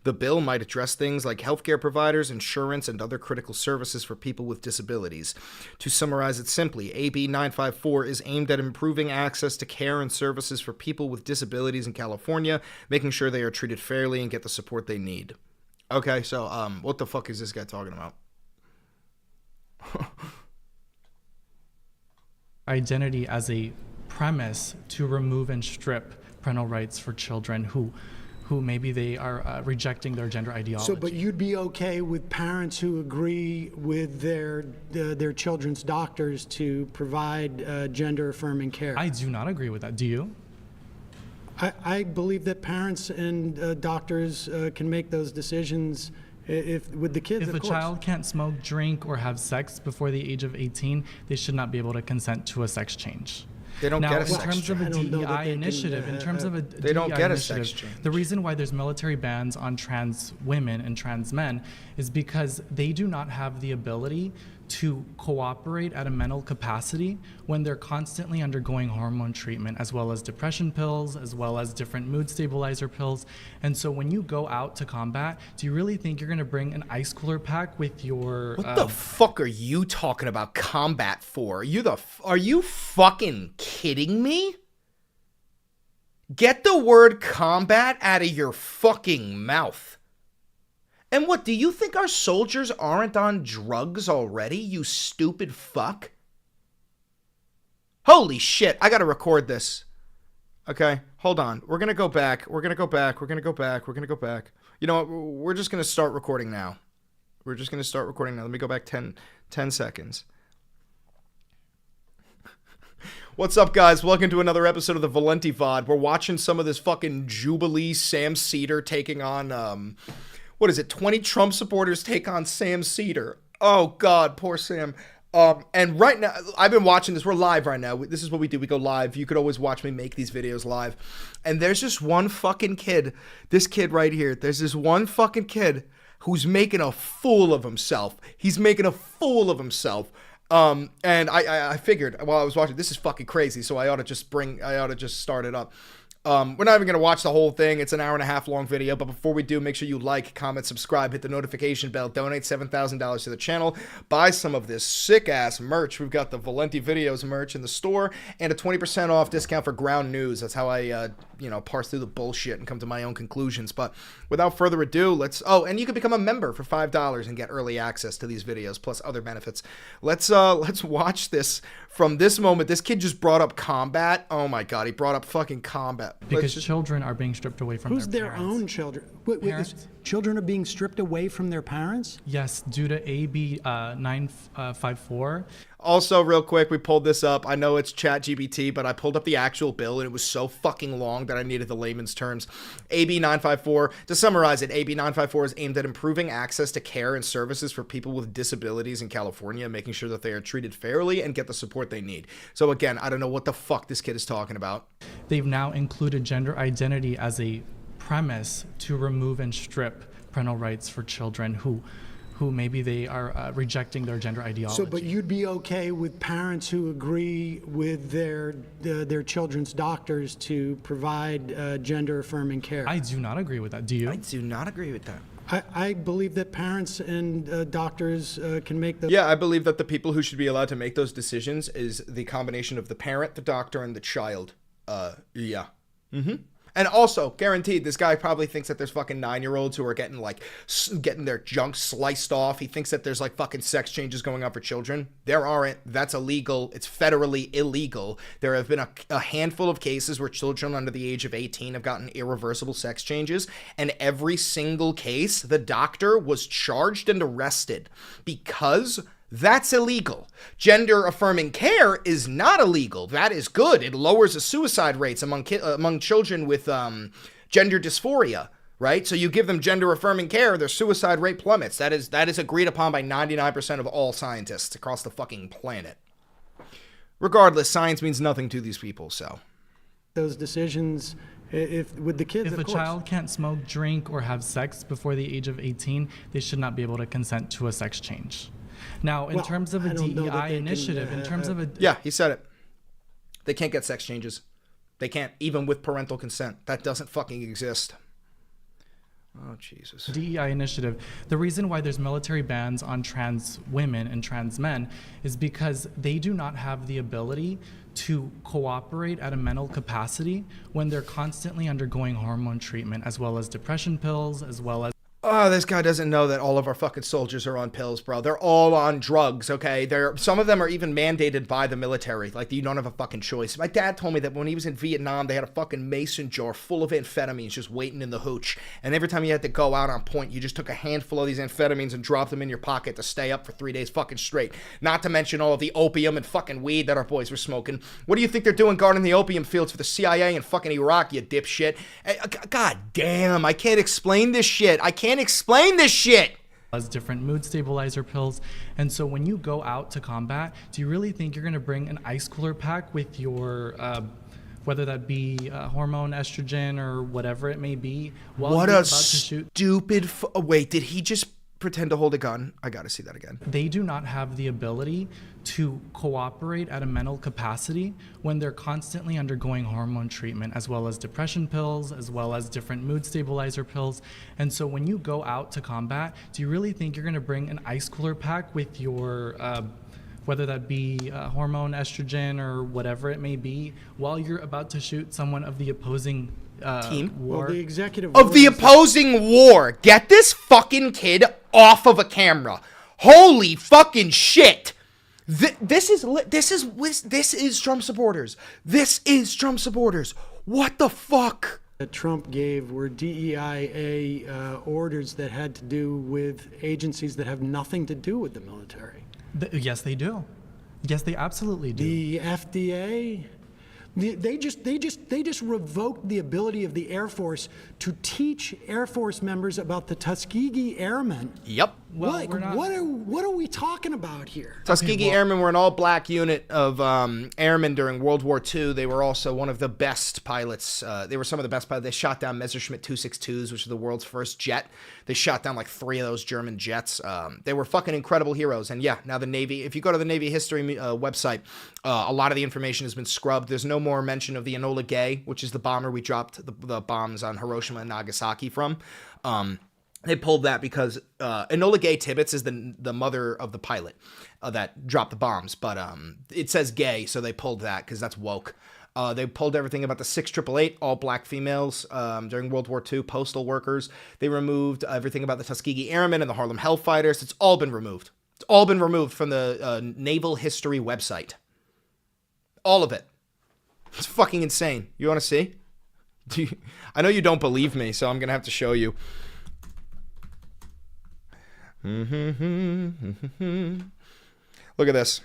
The bill might address things like healthcare providers, insurance, and other critical services for people with disabilities. To summarize it simply, AB 954 is aimed at improving access to care and services for people with disabilities in California, making sure they are treated fairly and get the support they need. Okay, so what the fuck is this guy talking about? Identity as a premise to remove and strip parental rights for children who maybe they are rejecting their gender ideology. So, but you'd be okay with parents who agree with their children's doctors to provide gender-affirming care? I do not agree with that. Do you? I believe that parents and doctors can make those decisions with the kids. If a child can't smoke, drink, or have sex before the age of 18, they should not be able to consent to a sex change. They don't get a sex change. Now, in terms of a DEI initiative, they don't get a sex change. The reason why there's military bans on trans women and trans men is because they do not have the ability to cooperate at a mental capacity when they're constantly undergoing hormone treatment, as well as depression pills, as well as different mood stabilizer pills. And so when you go out to combat, do you really think you're gonna bring an ice cooler pack with your... What the fuck are you talking about combat for? Are you fucking kidding me? Get the word combat out of your fucking mouth. And what, do you think our soldiers aren't on drugs already, you stupid fuck? Holy shit, I gotta record this. Okay, hold on. We're gonna go back. We're gonna go back. You know what, we're just gonna start recording now. Let me go back 10 seconds. What's up, guys? Welcome to another episode of the Valenti VOD. We're watching some of this fucking Jubilee Sam Cedar taking on, what is it, 20 Trump supporters take on Sam Cedar. Oh, God, poor Sam. And right now, I've been watching this. We're live right now. This is what we do. We go live. You could always watch me make these videos live. And there's just one fucking kid, this kid right here. There's this one fucking kid who's making a fool of himself. He's making a fool of himself. And I figured while I was watching, this is fucking crazy. So I ought to just start it up. We're not even going to watch the whole thing. It's an hour and a half long video. But before we do, make sure you like, comment, subscribe, hit the notification bell, donate $7,000 to the channel, buy some of this sick-ass merch. We've got the Valenti Videos merch in the store and a 20% off discount for Ground News. That's how I, parse through the bullshit and come to my own conclusions. But without further ado, and you can become a member for $5 and get early access to these videos, plus other benefits. Let's watch this from this moment. This kid just brought up combat. Oh my God, he brought up fucking combat. Because children are being stripped away from Who's their parents. Who's their own children? Wait, children are being stripped away from their parents? Yes, due to AB 954. Also, real quick, we pulled this up. I know it's ChatGPT, but I pulled up the actual bill, and it was so fucking long that I needed the layman's terms. AB 954. To summarize it, AB 954 is aimed at improving access to care and services for people with disabilities in California, making sure that they are treated fairly and get the support they need. So again, I don't know what the fuck this kid is talking about. They've now included gender identity as a premise to remove and strip parental rights for children who maybe they are rejecting their gender ideology. So, but you'd be okay with parents who agree with their children's doctors to provide gender-affirming care? I do not agree with that. Do you? I do not agree with that. I believe that parents and doctors can make those. Yeah, I believe that the people who should be allowed to make those decisions is the combination of the parent, the doctor, and the child. Yeah. Mm-hmm. And also, guaranteed, this guy probably thinks that there's fucking 9-year-olds who are getting their junk sliced off. He thinks that there's like fucking sex changes going on for children. There aren't. That's illegal. It's federally illegal. There have been a handful of cases where children under the age of 18 have gotten irreversible sex changes. And every single case, the doctor was charged and arrested because that's illegal. Gender affirming care is not illegal. That is good. It lowers the suicide rates among children with gender dysphoria, right? So you give them gender affirming care, their suicide rate plummets. That is agreed upon by 99% of all scientists across the fucking planet. Regardless, science means nothing to these people, so. Those decisions with the kids, if a child can't smoke, drink, or have sex before the age of 18, they should not be able to consent to a sex change. Now, in terms of a DEI initiative, yeah, he said it. They can't get sex changes. They can't, even with parental consent. That doesn't fucking exist. Oh, Jesus. DEI initiative. The reason why there's military bans on trans women and trans men is because they do not have the ability to cooperate at a mental capacity when they're constantly undergoing hormone treatment, as well as depression pills, as well as... Oh, this guy doesn't know that all of our fucking soldiers are on pills, bro. They're all on drugs, okay? Some of them are even mandated by the military. Like, you don't have a fucking choice. My dad told me that when he was in Vietnam, they had a fucking mason jar full of amphetamines just waiting in the hooch. And every time you had to go out on point, you just took a handful of these amphetamines and dropped them in your pocket to stay up for 3 days fucking straight. Not to mention all of the opium and fucking weed that our boys were smoking. What do you think they're doing guarding the opium fields for the CIA in fucking Iraq, you dipshit? God damn, I can't explain this shit. I can't explain this shit. As different mood stabilizer pills. And so when you go out to combat, do you really think you're going to bring an ice cooler pack with your whether that be hormone, estrogen, or whatever it may be, while what you're a about to shoot? Stupid wait, did he just pretend to hold a gun? I gotta see that again. They do not have the ability to cooperate at a mental capacity when they're constantly undergoing hormone treatment, as well as depression pills, as well as different mood stabilizer pills. And so when you go out to combat, do you really think you're going to bring an ice cooler pack with your whether that be hormone, estrogen, or whatever it may be, while you're about to shoot someone of the opposing team? War? Well, the executive of the opposing war. Get this fucking kid off of a camera. Holy fucking shit. This is Trump supporters. This is Trump supporters. What the fuck? That Trump gave were DEIA orders that had to do with agencies that have nothing to do with the military. Yes, they do. Yes, they absolutely do. The FDA, they just revoked the ability of the Air Force to teach Air Force members about the Tuskegee Airmen. Yep. Well, like, what are we talking about here? Tuskegee Airmen were an all-black unit of airmen during World War II. They were also one of the best pilots. They were some of the best pilots. They shot down Messerschmitt 262s, which is the world's first jet. They shot down like 3 of those German jets. They were fucking incredible heroes. And yeah, now the Navy, if you go to the Navy history website, a lot of the information has been scrubbed. There's no more mention of the Enola Gay, which is the bomber we dropped the bombs on Hiroshima and Nagasaki from. They pulled that because Enola Gay Tibbets is the mother of the pilot that dropped the bombs, but it says gay, so they pulled that because that's woke. They pulled everything about the 6888, all black females during World War II, postal workers. They removed everything about the Tuskegee Airmen and the Harlem Hellfighters. It's all been removed. It's all been removed from the Naval History website. All of it. It's fucking insane. You want to see? I know you don't believe me, so I'm going to have to show you. Look at this.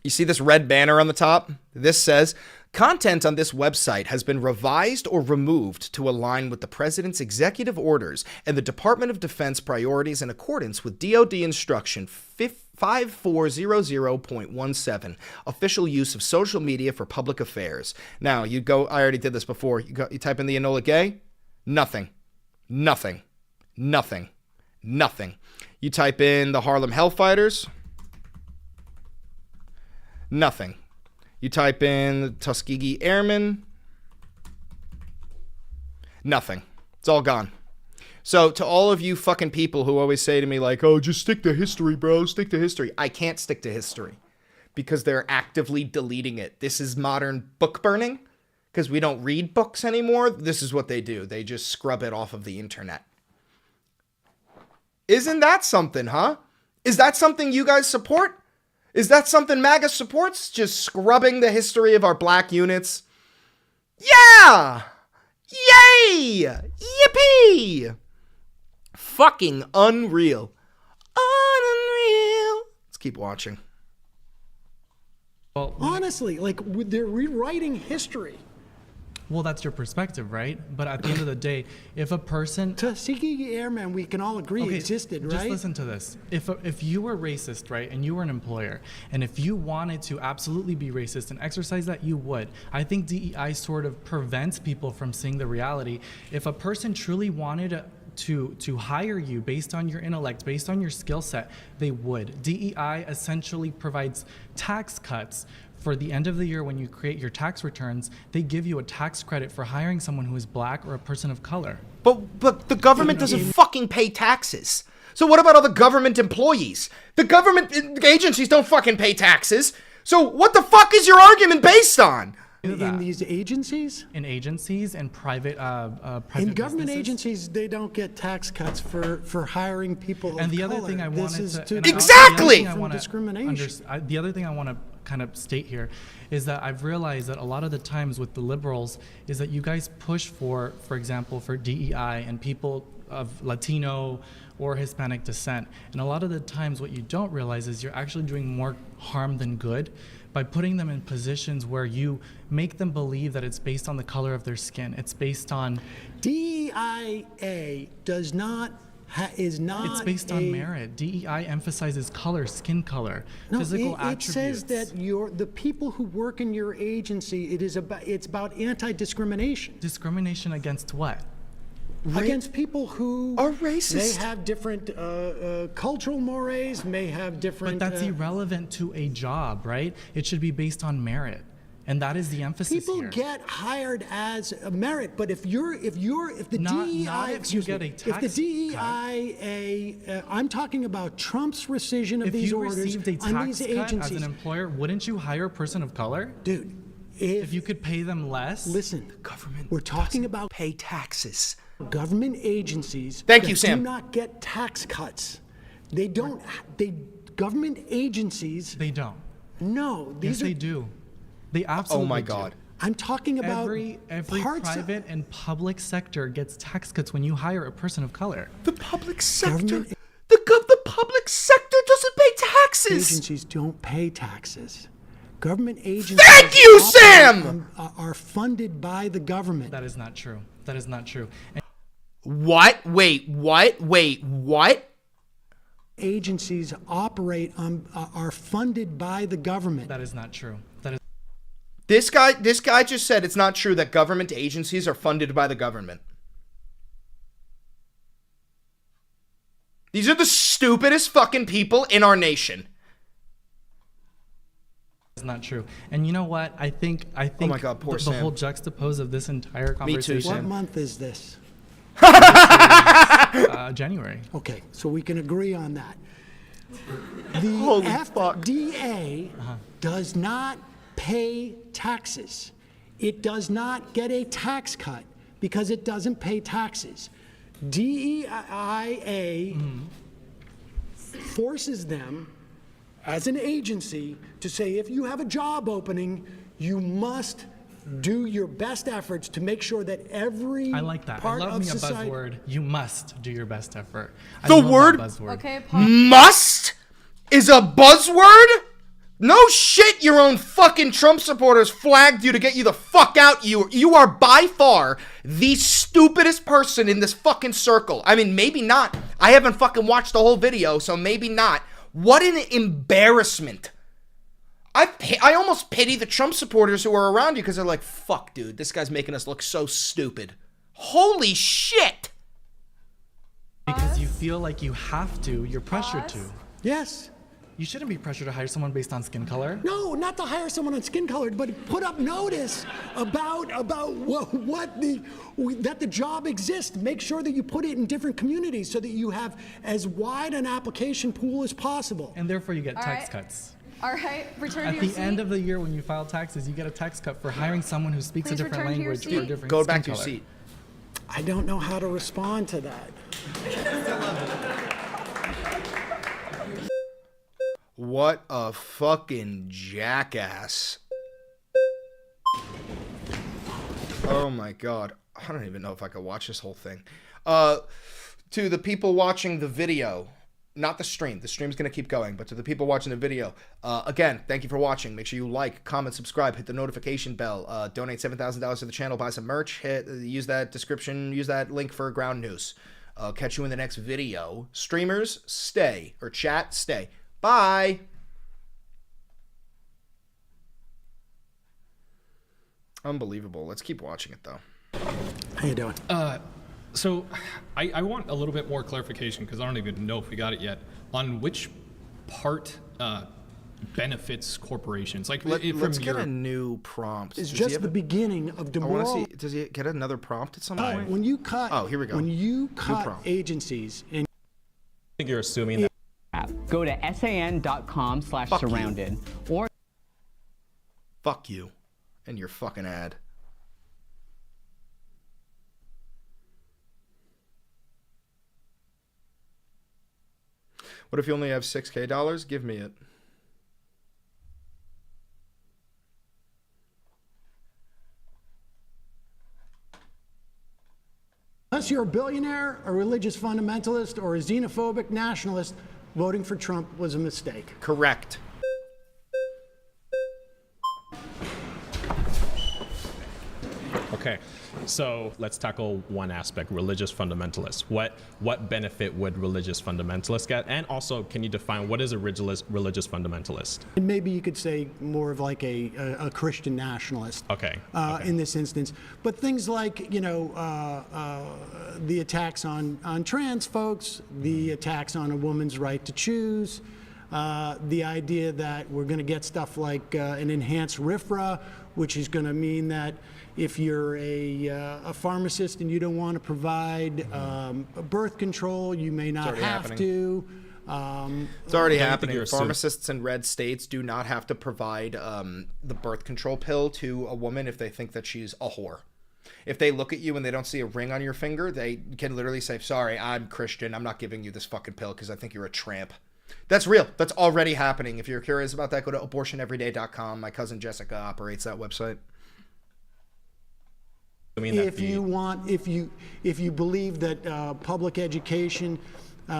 You see this red banner on the top? This says, content on this website has been revised or removed to align with the President's executive orders and the Department of Defense priorities in accordance with DoD Instruction 5400.17, official use of social media for public affairs. Now, you go, I already did this before. You type in the Enola Gay, nothing. Nothing. Nothing. Nothing. You type in the Harlem Hellfighters, nothing. You type in the Tuskegee Airmen, nothing. It's all gone. So to all of you fucking people who always say to me like, oh, just stick to history, bro, stick to history. I can't stick to history because they're actively deleting it. This is modern book burning because we don't read books anymore. This is what they do. They just scrub it off of the internet. Isn't that something, huh? Is that something you guys support? Is that something MAGA supports? Just scrubbing the history of our black units? Yeah! Yay! Yippee! Fucking unreal. Unreal. Let's keep watching. Well, honestly, like, they're rewriting history. Well, that's your perspective, right? But at the end of the day, if a person... Tuskegee Airmen, we can all agree, existed, right? Just listen to this. If you were racist, right, and you were an employer, and if you wanted to absolutely be racist and exercise that, you would. I think DEI sort of prevents people from seeing the reality. If a person truly wanted to hire you based on your intellect, based on your skill set, they would. DEI essentially provides tax cuts. For the end of the year, when you create your tax returns, they give you a tax credit for hiring someone who is black or a person of color. But the government doesn't fucking pay taxes. So what about all the government employees? The government agencies don't fucking pay taxes. So what the fuck is your argument based on? In these agencies? In agencies and private in government businesses. Agencies, they don't get tax cuts for hiring people And of the other color. thing I wanted to... Exactly! Discrimination. The other thing I want to kind of state here is that I've realized that a lot of the times with the liberals is that you guys push for example, for DEI and people of Latino or Hispanic descent. And a lot of the times what you don't realize is you're actually doing more harm than good by putting them in positions where you make them believe that it's based on the color of their skin. It's based on... DEIA does not... is not. It's based on merit. DEI emphasizes color, skin color, physical attributes. It says that the people who work in your agency, it's about anti-discrimination. Discrimination against what? Against people who are racist. May have different cultural mores, may have different. But that's irrelevant to a job, right? It should be based on merit. And that is the emphasis People here. get hired as a merit, but if the DEIA, I'm talking about Trump's rescission of these orders on these agencies. If you received a tax cut as an employer, wouldn't you hire a person of color? Dude, if you could pay them less. Listen, the government. We're talking about pay taxes. Government agencies. Thank you, Sam. Do not get tax cuts. They don't. Government agencies. They don't. No, yes, they do. They absolutely Oh my God. do. I'm talking about every private and public sector gets tax cuts when you hire a person of color. The public sector, the public sector doesn't pay taxes. Agencies don't pay taxes. Government agencies. Thank you, Sam. Are funded by the government. That is not true. That is not true. What? Wait, what? Wait, what? Agencies operate are funded by the government. That is not true. That is. This guy just said it's not true that government agencies are funded by the government. These are the stupidest fucking people in our nation. It's not true. And you know what? I think oh my God, poor the Sam. whole juxtapose of this entire conversation. Me too, Sam. What month is this? January. Okay, so we can agree on that. The FDA does not pay taxes. It does not get a tax cut because it doesn't pay taxes. DEIA forces them as an agency to say if you have a job opening, you must do your best efforts to make sure that every I like that. part I love of me a society. buzzword. You must do your best effort. I The love that word buzzword. Okay, must is a buzzword? No shit, your own fucking Trump supporters flagged you to get you the fuck out. You are by far the stupidest person in this fucking circle. I mean, maybe not. I haven't fucking watched the whole video, so maybe not. What an embarrassment. I almost pity the Trump supporters who are around you because they're like, fuck, dude, this guy's making us look so stupid. Holy shit. Because you feel like you have to, you're pressured to. Yes. You shouldn't be pressured to hire someone based on skin color. No, not to hire someone on skin color, but put up notice about that the job exists. Make sure that you put it in different communities so that you have as wide an application pool as possible. And therefore you get tax cuts. All right, return to your At seat. the end of the year when you file taxes, you get a tax cut for hiring someone who speaks a Please different return to your language or a seat. different Go skin back to your color. seat. I don't know how to respond to that. What a fucking jackass. Oh my god. I don't even know if I could watch this whole thing. To the people watching the video, not the stream. The stream's going to keep going, but to the people watching the video, again, thank you for watching. Make sure you like, comment, subscribe, hit the notification bell, donate $7,000 to the channel, buy some merch, use that description, use that link for ground news. Catch you in the next video. Streamers, stay. Or chat, stay. Bye. Unbelievable. Let's keep watching it, though. How you doing? So I want a little bit more clarification because I don't even know if we got it yet on which part benefits corporations. Like, let's get a new prompt. It's just the beginning of I demoralizing. want to see. Does he get another prompt at some point? When you cut, oh, here we go. When you cut prompt. agencies and I think you're assuming that. Go to san.com/surrounded or Fuck you and your fucking ad. What if you only have $6,000? Give me it. unless you're a billionaire, a religious fundamentalist, or a xenophobic nationalist, voting for Trump was a mistake. Correct. Okay, so let's tackle one aspect: religious fundamentalists. What benefit would religious fundamentalists get? And also, can you define what is a religious fundamentalist? And maybe you could say more of like a Christian nationalist. Okay. In this instance, but things like the attacks on trans folks, the attacks on a woman's right to choose. The idea that we're going to get stuff like an enhanced RFRA, which is going to mean that if you're a pharmacist and you don't want to provide birth control, you may not have to. It's already happening. Pharmacists in red states do not have to provide the birth control pill to a woman if they think that she's a whore. If they look at you and they don't see a ring on your finger, they can literally say, sorry, I'm Christian. I'm not giving you this fucking pill because I think you're a tramp. That's real. That's already happening. If you're curious about that, go to abortioneveryday.com. My cousin Jessica operates that website. If you believe that public education,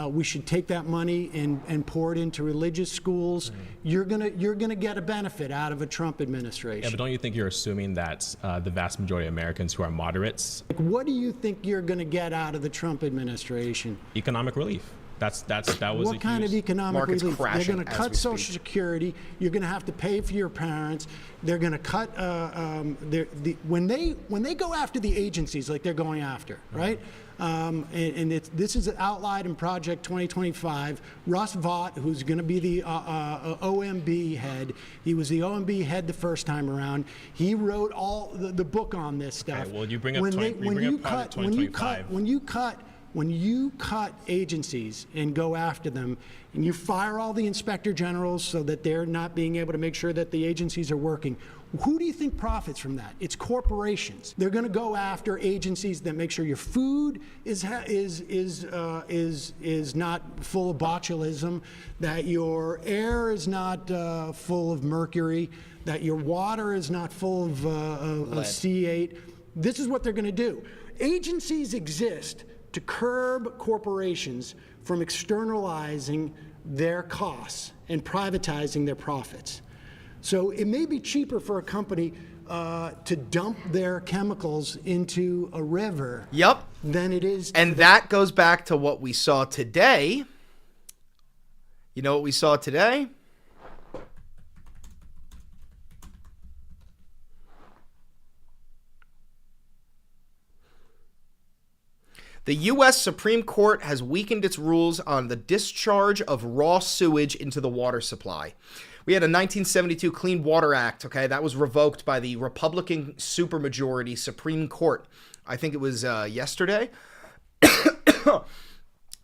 we should take that money and pour it into religious schools, you're gonna get a benefit out of a Trump administration. Yeah, but don't you think you're assuming that the vast majority of Americans who are moderates? What do you think you're gonna get out of the Trump administration? Economic relief. That was what kind of economic relief? They're going to cut Social speak. Security. You're going to have to pay for your parents. They're going to cut when they go after the agencies like they're going after, right? This is outlined in Project 2025. Russ Vought, who's going to be the OMB head, he was the OMB head the first time around. He wrote all the book on this stuff. Okay, well, you bring up Project 2025. When you cut agencies and go after them and you fire all the inspector generals so that they're not being able to make sure that the agencies are working, who do you think profits from that? It's corporations. They're going to go after agencies that make sure your food is not full of botulism, that your air is not full of mercury, that your water is not full of C8. This is what they're going to do. Agencies exist to curb corporations from externalizing their costs and privatizing their profits. So it may be cheaper for a company to dump their chemicals into a river Yep. than it is. And that goes back to what we saw today. You know what we saw today? The U.S. Supreme Court has weakened its rules on the discharge of raw sewage into the water supply. We had a 1972 Clean Water Act, okay? That was revoked by the Republican supermajority Supreme Court. I think it was yesterday.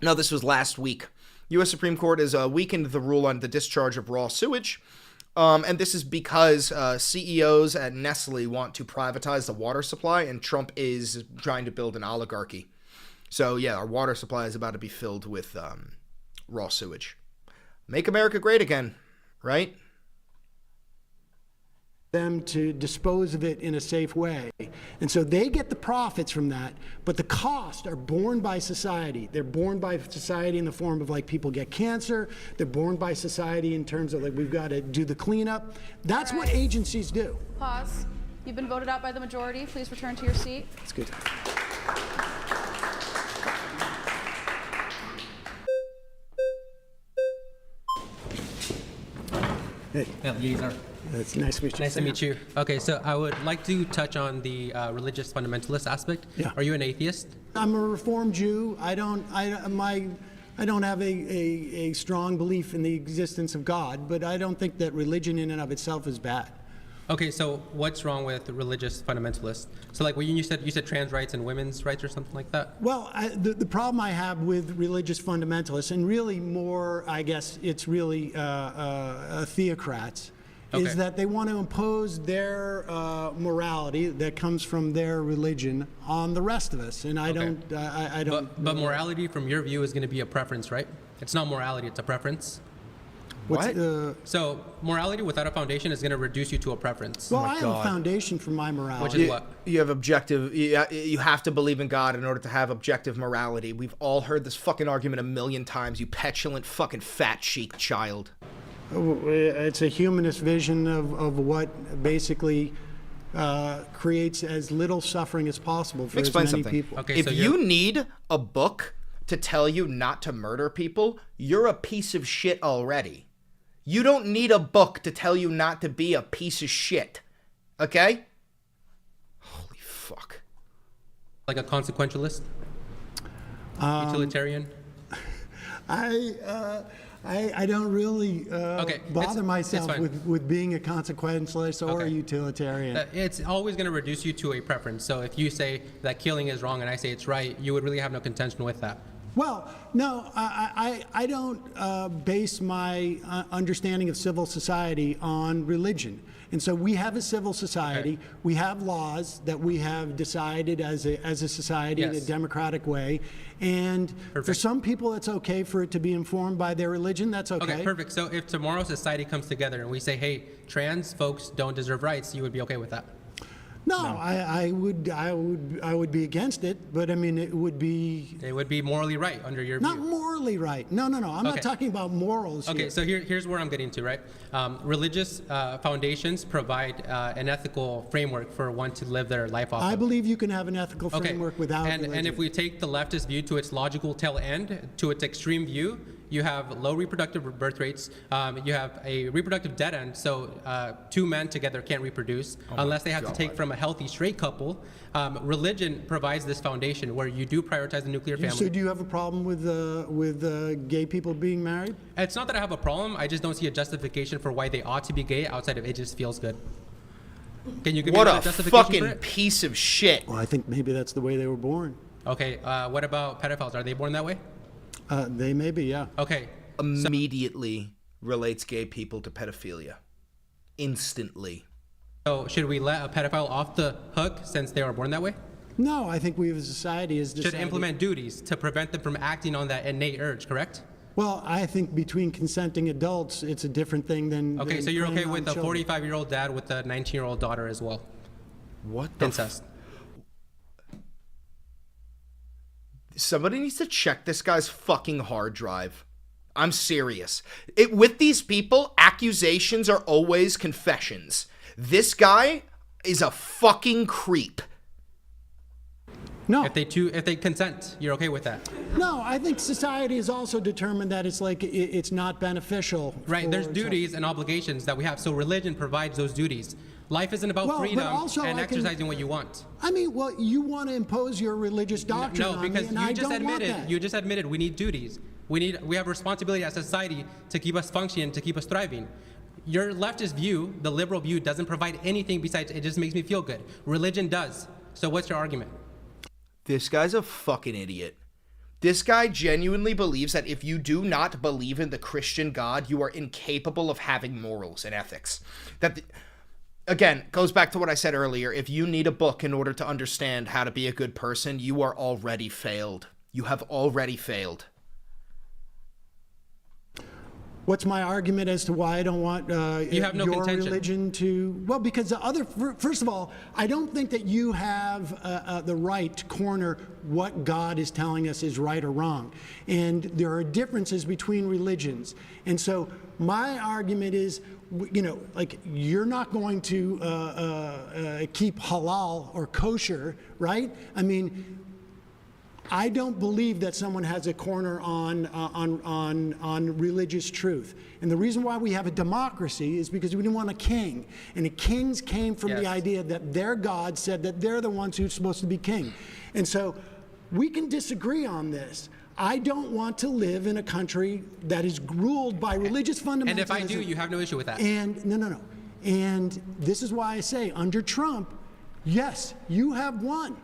No, this was last week. U.S. Supreme Court has weakened the rule on the discharge of raw sewage. And this is because CEOs at Nestle want to privatize the water supply, and Trump is trying to build an oligarchy. So, yeah, our water supply is about to be filled with raw sewage. Make America great again, right? Them to dispose of it in a safe way. And so they get the profits from that, but the costs are borne by society. They're borne by society in the form of, like, people get cancer. They're borne by society in terms of, like, we've got to do the cleanup. That's what agencies do. Pause. You've been voted out by the majority. Please return to your seat. That's good. Hey. It's nice to meet you. Nice to meet you. Okay, so I would like to touch on the religious fundamentalist aspect. Yeah. Are you an atheist? I'm a Reformed Jew. I don't have a strong belief in the existence of God, but I don't think that religion in and of itself is bad. Okay, so what's wrong with religious fundamentalists? So, like, when you said trans rights and women's rights or something like that? Well, the problem I have with religious fundamentalists, and really more, I guess it's really theocrats, is that they want to impose their morality that comes from their religion on the rest of us, and I don't. But morality, from your view, is going to be a preference, right? It's not morality; it's a preference. What? So morality without a foundation is going to reduce you to a preference. Well, I have a foundation for my morality. Which is what? You have objective. You have to believe in God in order to have objective morality. We've all heard this fucking argument a million times. You petulant fucking fat chic child. It's a humanist vision of what basically creates as little suffering as possible for as many people. Okay, if you need a book to tell you not to murder people, you're a piece of shit already. You don't need a book to tell you not to be a piece of shit. Okay? Holy fuck. Like a consequentialist? Utilitarian? I don't really bother myself with being a consequentialist or a utilitarian. It's always going to reduce you to a preference. So if you say that killing is wrong and I say it's right, you would really have no contention with that. Well, no, I don't base my understanding of civil society on religion. And so we have a civil society. Okay. We have laws that we have decided as a society in a democratic way. And for some people, it's okay for it to be informed by their religion. That's okay. Okay, perfect. So if tomorrow society comes together and we say, hey, trans folks don't deserve rights, you would be okay with that? No, I would be against it, but I mean it would be morally right under your view. Not morally right. No. I'm not talking about morals. Okay, here. so here's where I'm getting to, right? Religious foundations provide an ethical framework for one to live their life off of. I believe you can have an ethical framework without religion. And if we take the leftist view to its logical tail end, to its extreme view, you have low reproductive birth rates. You have a reproductive dead end, so two men together can't reproduce unless they have to take from a healthy straight couple. Religion provides this foundation where you do prioritize the nuclear family. So do you have a problem with gay people being married? It's not that I have a problem. I just don't see a justification for why they ought to be gay outside of it just feels good. Can you give me a justification fucking for it? piece of shit. Well, I think maybe that's the way they were born. Okay, what about pedophiles? Are they born that way? They may be, yeah. Okay. Immediately relates gay people to pedophilia. Instantly. So should we let a pedophile off the hook since they were born that way? No, I think we as a society has decided. Should implement duties to prevent them from acting on that innate urge, correct? Well, I think between consenting adults, it's a different thing than. Okay, so you're okay with a children. 45-year-old dad with a 19-year-old daughter as well? What the incest? Somebody needs to check this guy's fucking hard drive. I'm serious. With these people, accusations are always confessions. This guy is a fucking creep. No. If they consent, you're okay with that? No, I think society has also determined that it's like it's not beneficial. Right. There's duties and obligations that we have. So religion provides those duties. Life isn't about freedom and exercising what you want. I mean, well, you want to impose your religious doctrine on me, and I don't want that. You just admitted we need duties. We have responsibility as a society to keep us functioning, to keep us thriving. Your leftist view, the liberal view, doesn't provide anything besides it just makes me feel good. Religion does. So what's your argument? This guy's a fucking idiot. This guy genuinely believes that if you do not believe in the Christian God, you are incapable of having morals and ethics. Again, goes back to what I said earlier. If you need a book in order to understand how to be a good person, you are already failed. You have already failed. What's my argument as to why I don't want you have no your contention. religion to? Well, because first of all, I don't think that you have the right to corner what God is telling us is right or wrong. And there are differences between religions. And so my argument is, like, you're not going to keep halal or kosher, right? I mean, I don't believe that someone has a corner on religious truth. And the reason why we have a democracy is because we didn't want a king. And the kings came from the idea that their God said that they're the ones who's supposed to be king. And so we can disagree on this. I don't want to live in a country that is ruled by religious fundamentalism. And if I do, you have no issue with that. And no. And this is why I say, under Trump, yes, you have won.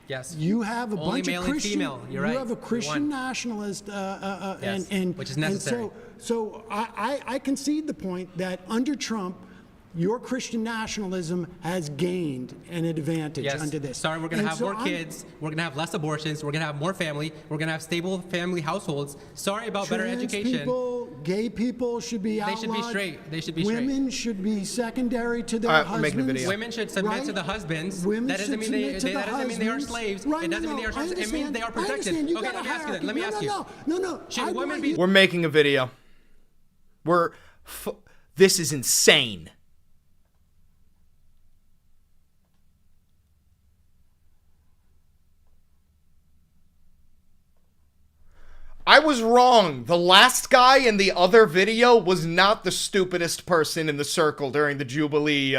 Yes. You have a Only bunch male of Christian. and female. You're right. You have a Christian You're nationalist, yes. and which is necessary. And so I concede the point that under Trump, your Christian nationalism has gained an advantage under this. Sorry, we're going to have more kids. We're going to have less abortions. We're going to have more family. We're going to have stable family households. Sorry about better education. People, gay people should be outlawed. They should be straight. They should be straight. Women should be secondary to their husbands. We're making a video. Women should submit to the husbands. Women that doesn't should mean submit that doesn't mean they are slaves. It doesn't mean they are slaves. It means they are protected. Okay, let me ask you then. Let me ask you. No. Should women be? We're making a video. This is insane. I was wrong. The last guy in the other video was not the stupidest person in the circle during the Jubilee.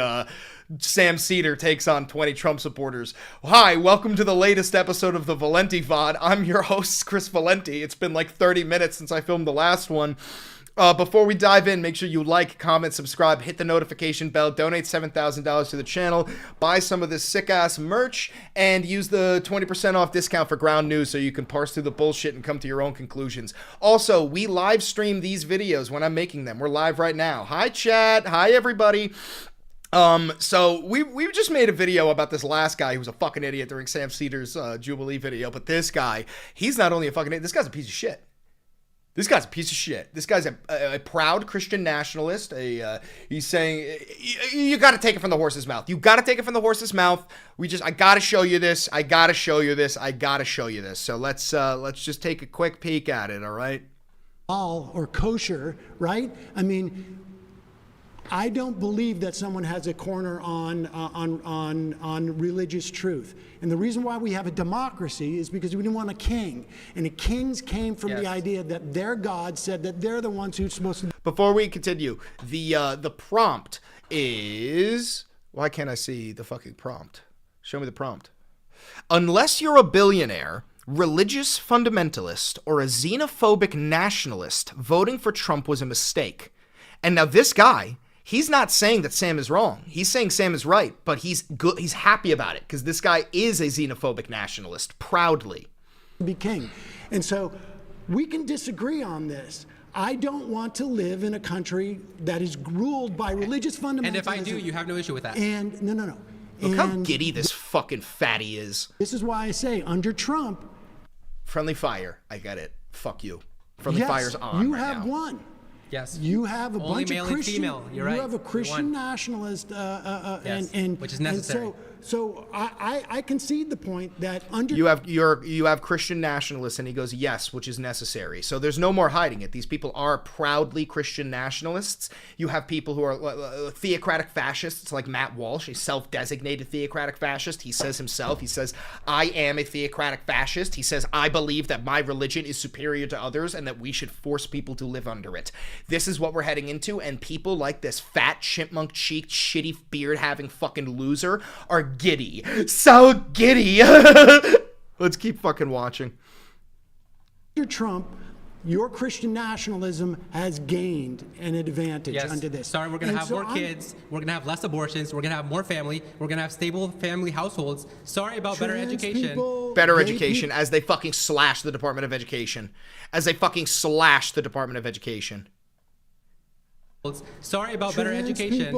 Sam Cedar takes on 20 Trump supporters. Hi, welcome to the latest episode of the Valenti VOD. I'm your host, Chris Valenti. It's been like 30 minutes since I filmed the last one. Before we dive in, make sure you like, comment, subscribe, hit the notification bell, donate $7,000 to the channel, buy some of this sick-ass merch, and use the 20% off discount for Ground News so you can parse through the bullshit and come to your own conclusions. Also, we live stream these videos when I'm making them. We're live right now. Hi, chat. Hi, everybody. So we just made a video about this last guy who was a fucking idiot during Sam Cedar's Jubilee video, but this guy, he's not only a fucking idiot, this guy's a piece of shit. This guy's a piece of shit. This guy's a proud Christian nationalist. He's saying, you got to take it from the horse's mouth. You got to take it from the horse's mouth. I got to show you this. I got to show you this. I got to show you this. So let's just take a quick peek at it. All right. Or kosher, right? I mean, I don't believe that someone has a corner on religious truth. And the reason why we have a democracy is because we didn't want a king. And the kings came from the idea that their God said that they're the ones who's supposed to. Before we continue, the prompt is, why can't I see the fucking prompt? Show me the prompt. Unless you're a billionaire, religious fundamentalist, or a xenophobic nationalist, voting for Trump was a mistake. And now this guy, he's not saying that Sam is wrong. He's saying Sam is right, but he's good. He's happy about it because this guy is a xenophobic nationalist, proudly. Be king. And so we can disagree on this. I don't want to live in a country that is ruled by religious fundamentalism. And if I do, you have no issue with that. And no. Look how giddy this fucking fatty is. This is why I say under Trump. Friendly fire. I get it. Fuck you. Friendly fire's on. You right have now. won. Yes. You have a Only bunch male of and Christian. female. You're right. You have a You're Christian one. nationalist, Yes, and which is necessary. So I concede the point that under You have Christian nationalists, and he goes, yes, which is necessary. So there's no more hiding it. These people are proudly Christian nationalists. You have people who are theocratic fascists, like Matt Walsh, a self-designated theocratic fascist. He says himself, I am a theocratic fascist. He says, I believe that my religion is superior to others and that we should force people to live under it. This is what we're heading into, and people like this fat, chipmunk-cheeked, shitty, beard-having fucking loser are giddy. So giddy. Let's keep fucking watching. Trump, your Christian nationalism has gained an advantage Yes. under this. Sorry, we're going to have more kids. We're going to have less abortions. We're going to have more family. We're going to have stable family households. Sorry about better education. Better education as they fucking slash the Department of Education. Sorry about better education.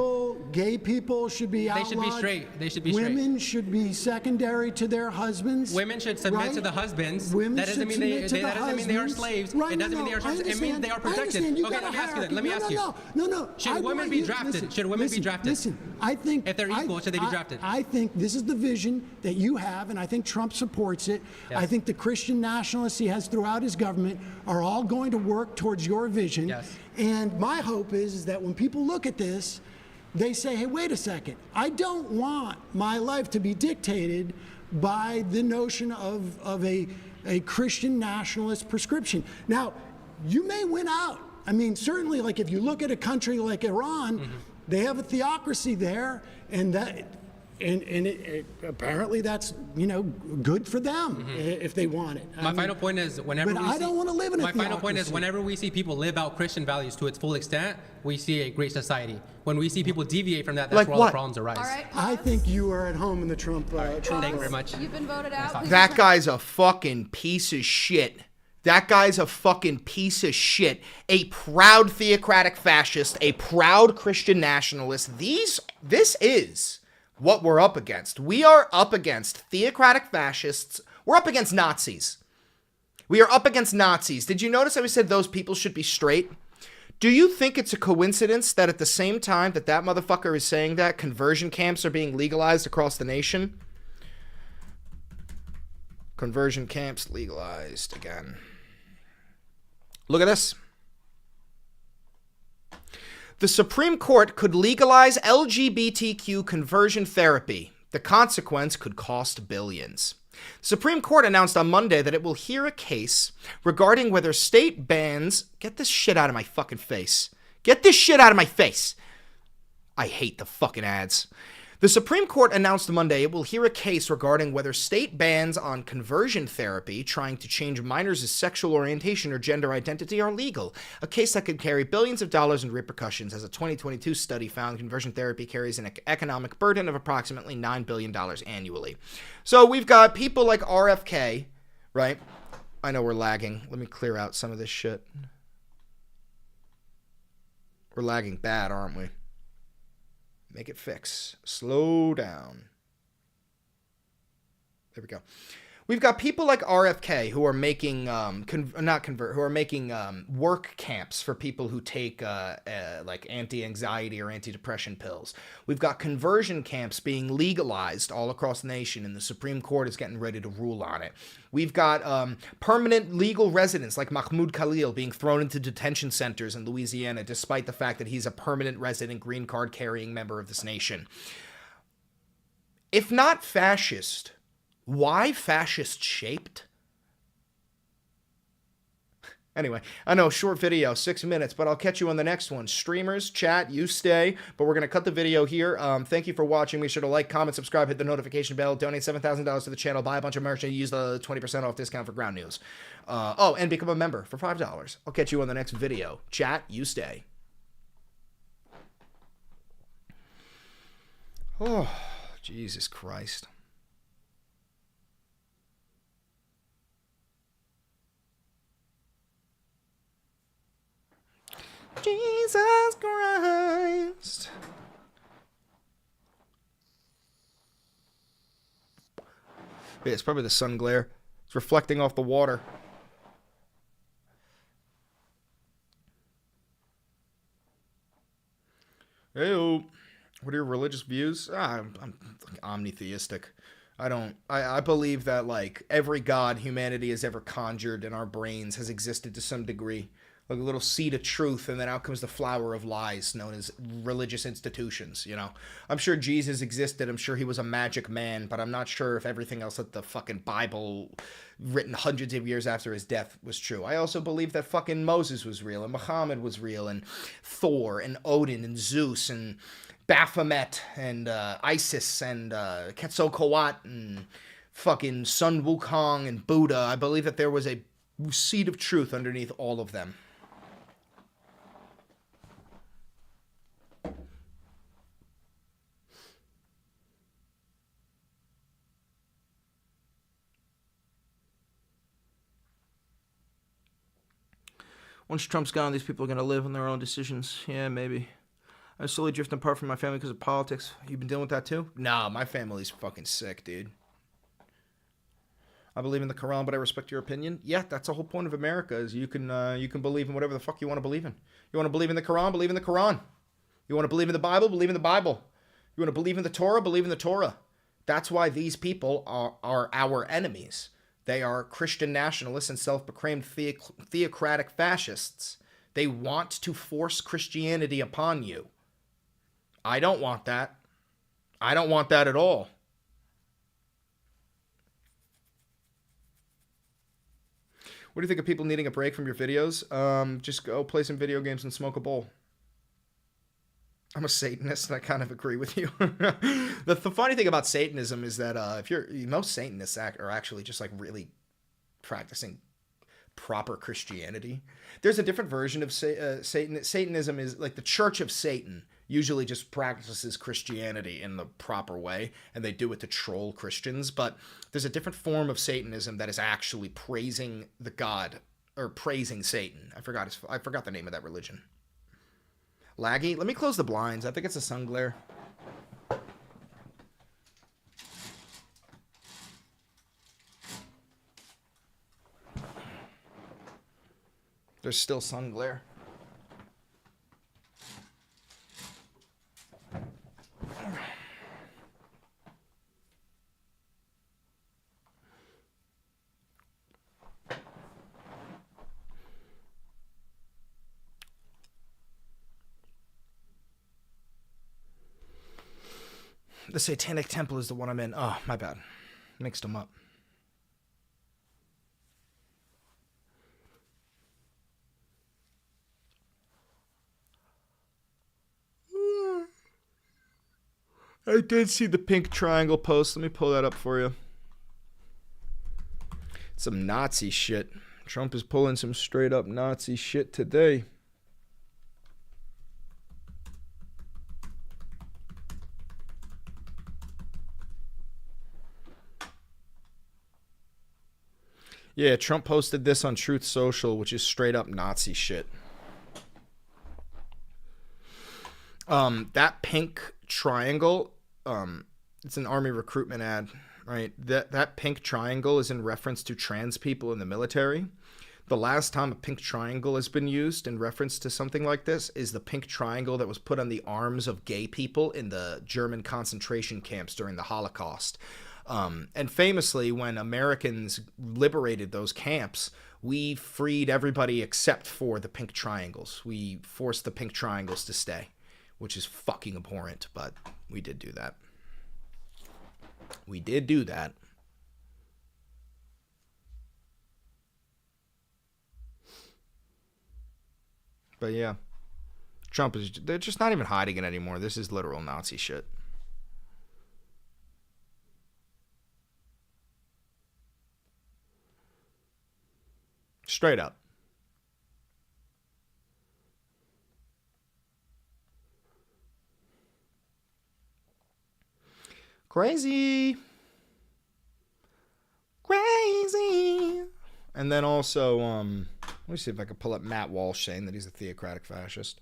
Gay people should be outlawed. They should be straight. They should be straight. Women should be secondary to their husbands. Women should submit right? to the husbands. Women that doesn't should mean submit to the that doesn't mean they are husbands. slaves. Right, it doesn't mean they are slaves. It means they are protected. Okay, let me ask you that. Let me ask you. No. Should women be drafted? Should women be drafted? Listen, I think if they're equal, should they be drafted? I think this is the vision that you have, and I think Trump supports it. Yes. I think the Christian nationalists he has throughout his government are all going to work towards your vision. Yes. And my hope is that when people look at this, they say, hey, wait a second. I don't want my life to be dictated by the notion of a Christian nationalist prescription. Now, you may win out. I mean, certainly, like if you look at a country like Iran, they have a theocracy there, and apparently that's good for them if they want it. My final point is whenever but we I see, don't want to live in a my final point is theocracy. whenever we see people live out Christian values to its full extent, we see a great society. When we see people deviate from that, that's Like where all what? the problems arise. All right, I think you are at home in the Trump. Trump Thank you very much. You've been voted out. Please That return- guy's a fucking piece of shit. That guy's a fucking piece of shit. A proud theocratic fascist, a proud Christian nationalist. This is what we're up against. We are up against theocratic fascists. We're up against Nazis. We are up against Nazis. Did you notice how we said those people should be straight? Do you think it's a coincidence that at the same time that motherfucker is saying that, conversion camps are being legalized across the nation? Conversion camps legalized again. Look at this. The Supreme Court could legalize LGBTQ conversion therapy. The consequence could cost billions. Supreme Court announced on Monday that it will hear a case regarding whether state bans... Get this shit out of my fucking face. Get this shit out of my face. I hate the fucking ads. The Supreme Court announced Monday it will hear a case regarding whether state bans on conversion therapy trying to change minors' sexual orientation or gender identity are legal, a case that could carry billions of dollars in repercussions, as a 2022 study found conversion therapy carries an economic burden of approximately $9 billion annually. So we've got people like RFK, right? I know we're lagging. Let me clear out some of this shit. We're lagging bad, aren't we? Make it fix. Slow down. There we go. We've got people like RFK who are making work camps for people who take like anti-anxiety or anti-depression pills. We've got conversion camps being legalized all across the nation, and the Supreme Court is getting ready to rule on it. We've got permanent legal residents like Mahmoud Khalil being thrown into detention centers in Louisiana, despite the fact that he's a permanent resident green card carrying member of this nation. If not fascist, why fascist shaped? Anyway, I know, short video, 6 minutes, but I'll catch you on the next one. Streamers, chat, you stay, but we're going to cut the video here. Thank you for watching. Make sure to like, comment, subscribe, hit the notification bell, donate $7,000 to the channel, buy a bunch of merch, and use the 20% off discount for ground news. And become a member for $5. I'll catch you on the next video. Chat, you stay. Oh, Jesus Christ. Jesus Christ. Yeah, it's probably the sun glare. It's reflecting off the water. Hey, what are your religious views? I'm omnitheistic. I believe that, like, every god humanity has ever conjured in our brains has existed to some degree. Like a little seed of truth, and then out comes the flower of lies known as religious institutions, you know? I'm sure Jesus existed. I'm sure he was a magic man, but I'm not sure if everything else that the fucking Bible, written hundreds of years after his death, was true. I also believe that fucking Moses was real, and Muhammad was real, and Thor, and Odin, and Zeus, and Baphomet, and Isis, and Quetzalcoatl, and fucking Sun Wukong, and Buddha. I believe that there was a seed of truth underneath all of them. Once Trump's gone, these people are going to live on their own decisions. Yeah, maybe. I'm slowly drifting apart from my family because of politics. You been dealing with that too? Nah, my family's fucking sick, dude. I believe in the Quran, but I respect your opinion. Yeah, that's the whole point of America, is you can believe in whatever the fuck you want to believe in. You want to believe in the Quran? Believe in the Quran. You want to believe in the Bible? Believe in the Bible. You want to believe in the Torah? Believe in the Torah. That's why these people are our enemies. They are Christian nationalists and self-proclaimed theocratic fascists. They want to force Christianity upon you. I don't want that. I don't want that at all. What do you think of people needing a break from your videos? Just go play some video games and smoke a bowl. I'm a Satanist, and I kind of agree with you. The funny thing about Satanism is that most Satanists are actually just like really practicing proper Christianity. There's a different version of Satan. Satanism is like the Church of Satan usually just practices Christianity in the proper way, and they do it to troll Christians. But there's a different form of Satanism that is actually praising the God, or praising Satan. I forgot the name of that religion. Laggy? Let me close the blinds. I think it's a sun glare. There's still sun glare. The Satanic Temple is the one I'm in. Oh, my bad. Mixed them up. I did see the pink triangle post. Let me pull that up for you. Some Nazi shit. Trump is pulling some straight up Nazi shit today. Yeah, Trump posted this on Truth Social, which is straight up Nazi shit. That pink triangle, it's an army recruitment ad, right? That pink triangle is in reference to trans people in the military. The last time a pink triangle has been used in reference to something like this is the pink triangle that was put on the arms of gay people in the German concentration camps during the Holocaust. And famously, when Americans liberated those camps, we freed everybody except for the pink triangles. We forced the pink triangles to stay, which is fucking abhorrent, but we did do that. We did do that. But yeah, they're just not even hiding it anymore. This is literal Nazi shit. Straight up. Crazy. Crazy. And then also, let me see if I can pull up Matt Walsh saying that he's a theocratic fascist.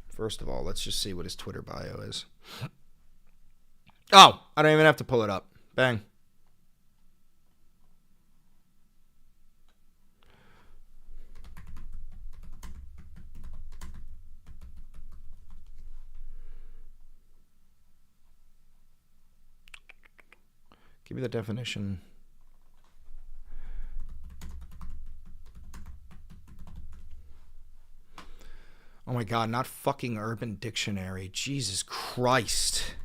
First of all, let's just see what his Twitter bio is. Oh, I don't even have to pull it up. Bang. Give me the definition. Oh my God, not fucking Urban Dictionary. Jesus Christ.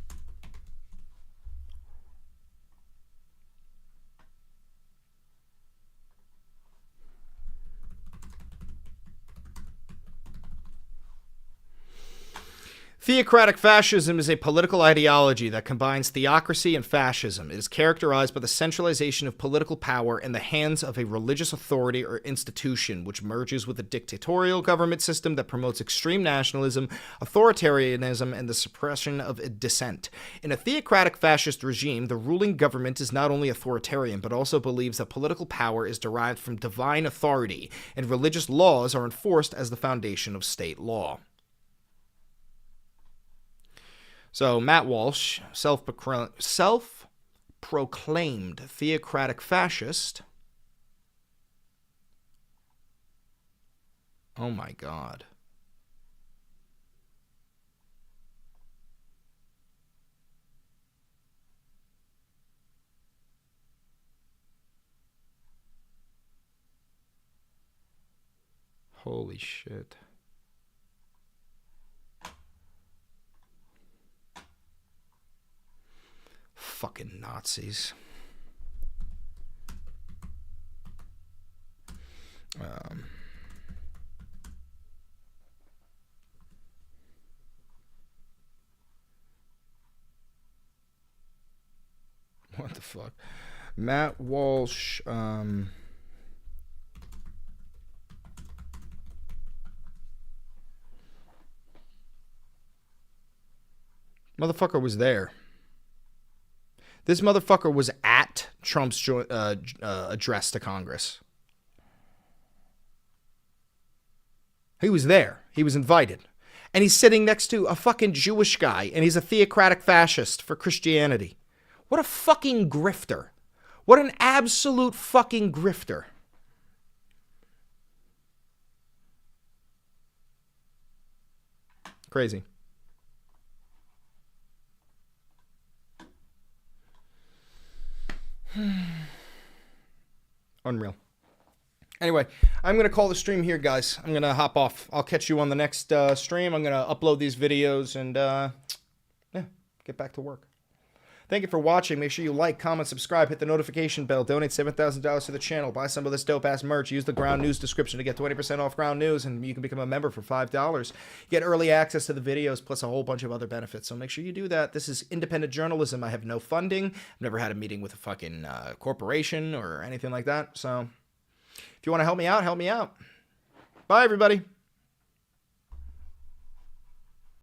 Theocratic fascism is a political ideology that combines theocracy and fascism. It is characterized by the centralization of political power in the hands of a religious authority or institution, which merges with a dictatorial government system that promotes extreme nationalism, authoritarianism, and the suppression of dissent. In a theocratic fascist regime, the ruling government is not only authoritarian, but also believes that political power is derived from divine authority, and religious laws are enforced as the foundation of state law. So Matt Walsh, self-proclaimed theocratic fascist. Oh my God. Holy shit. Fucking Nazis. What the fuck? Matt Walsh, motherfucker was there. This motherfucker was at Trump's address to Congress. He was there. He was invited. And he's sitting next to a fucking Jewish guy, and he's a theocratic fascist for Christianity. What a fucking grifter. What an absolute fucking grifter. Crazy. Unreal. Anyway, I'm going to call the stream here, guys. I'm going to hop off. I'll catch you on the next stream. I'm going to upload these videos and, yeah, get back to work. Thank you for watching. Make sure you like, comment, subscribe, hit the notification bell, donate $7,000 to the channel, buy some of this dope-ass merch, use the Ground News description to get 20% off Ground News, and you can become a member for $5. Get early access to the videos, plus a whole bunch of other benefits, so make sure you do that. This is independent journalism. I have no funding. I've never had a meeting with a fucking corporation or anything like that, so if you want to help me out, help me out. Bye, everybody.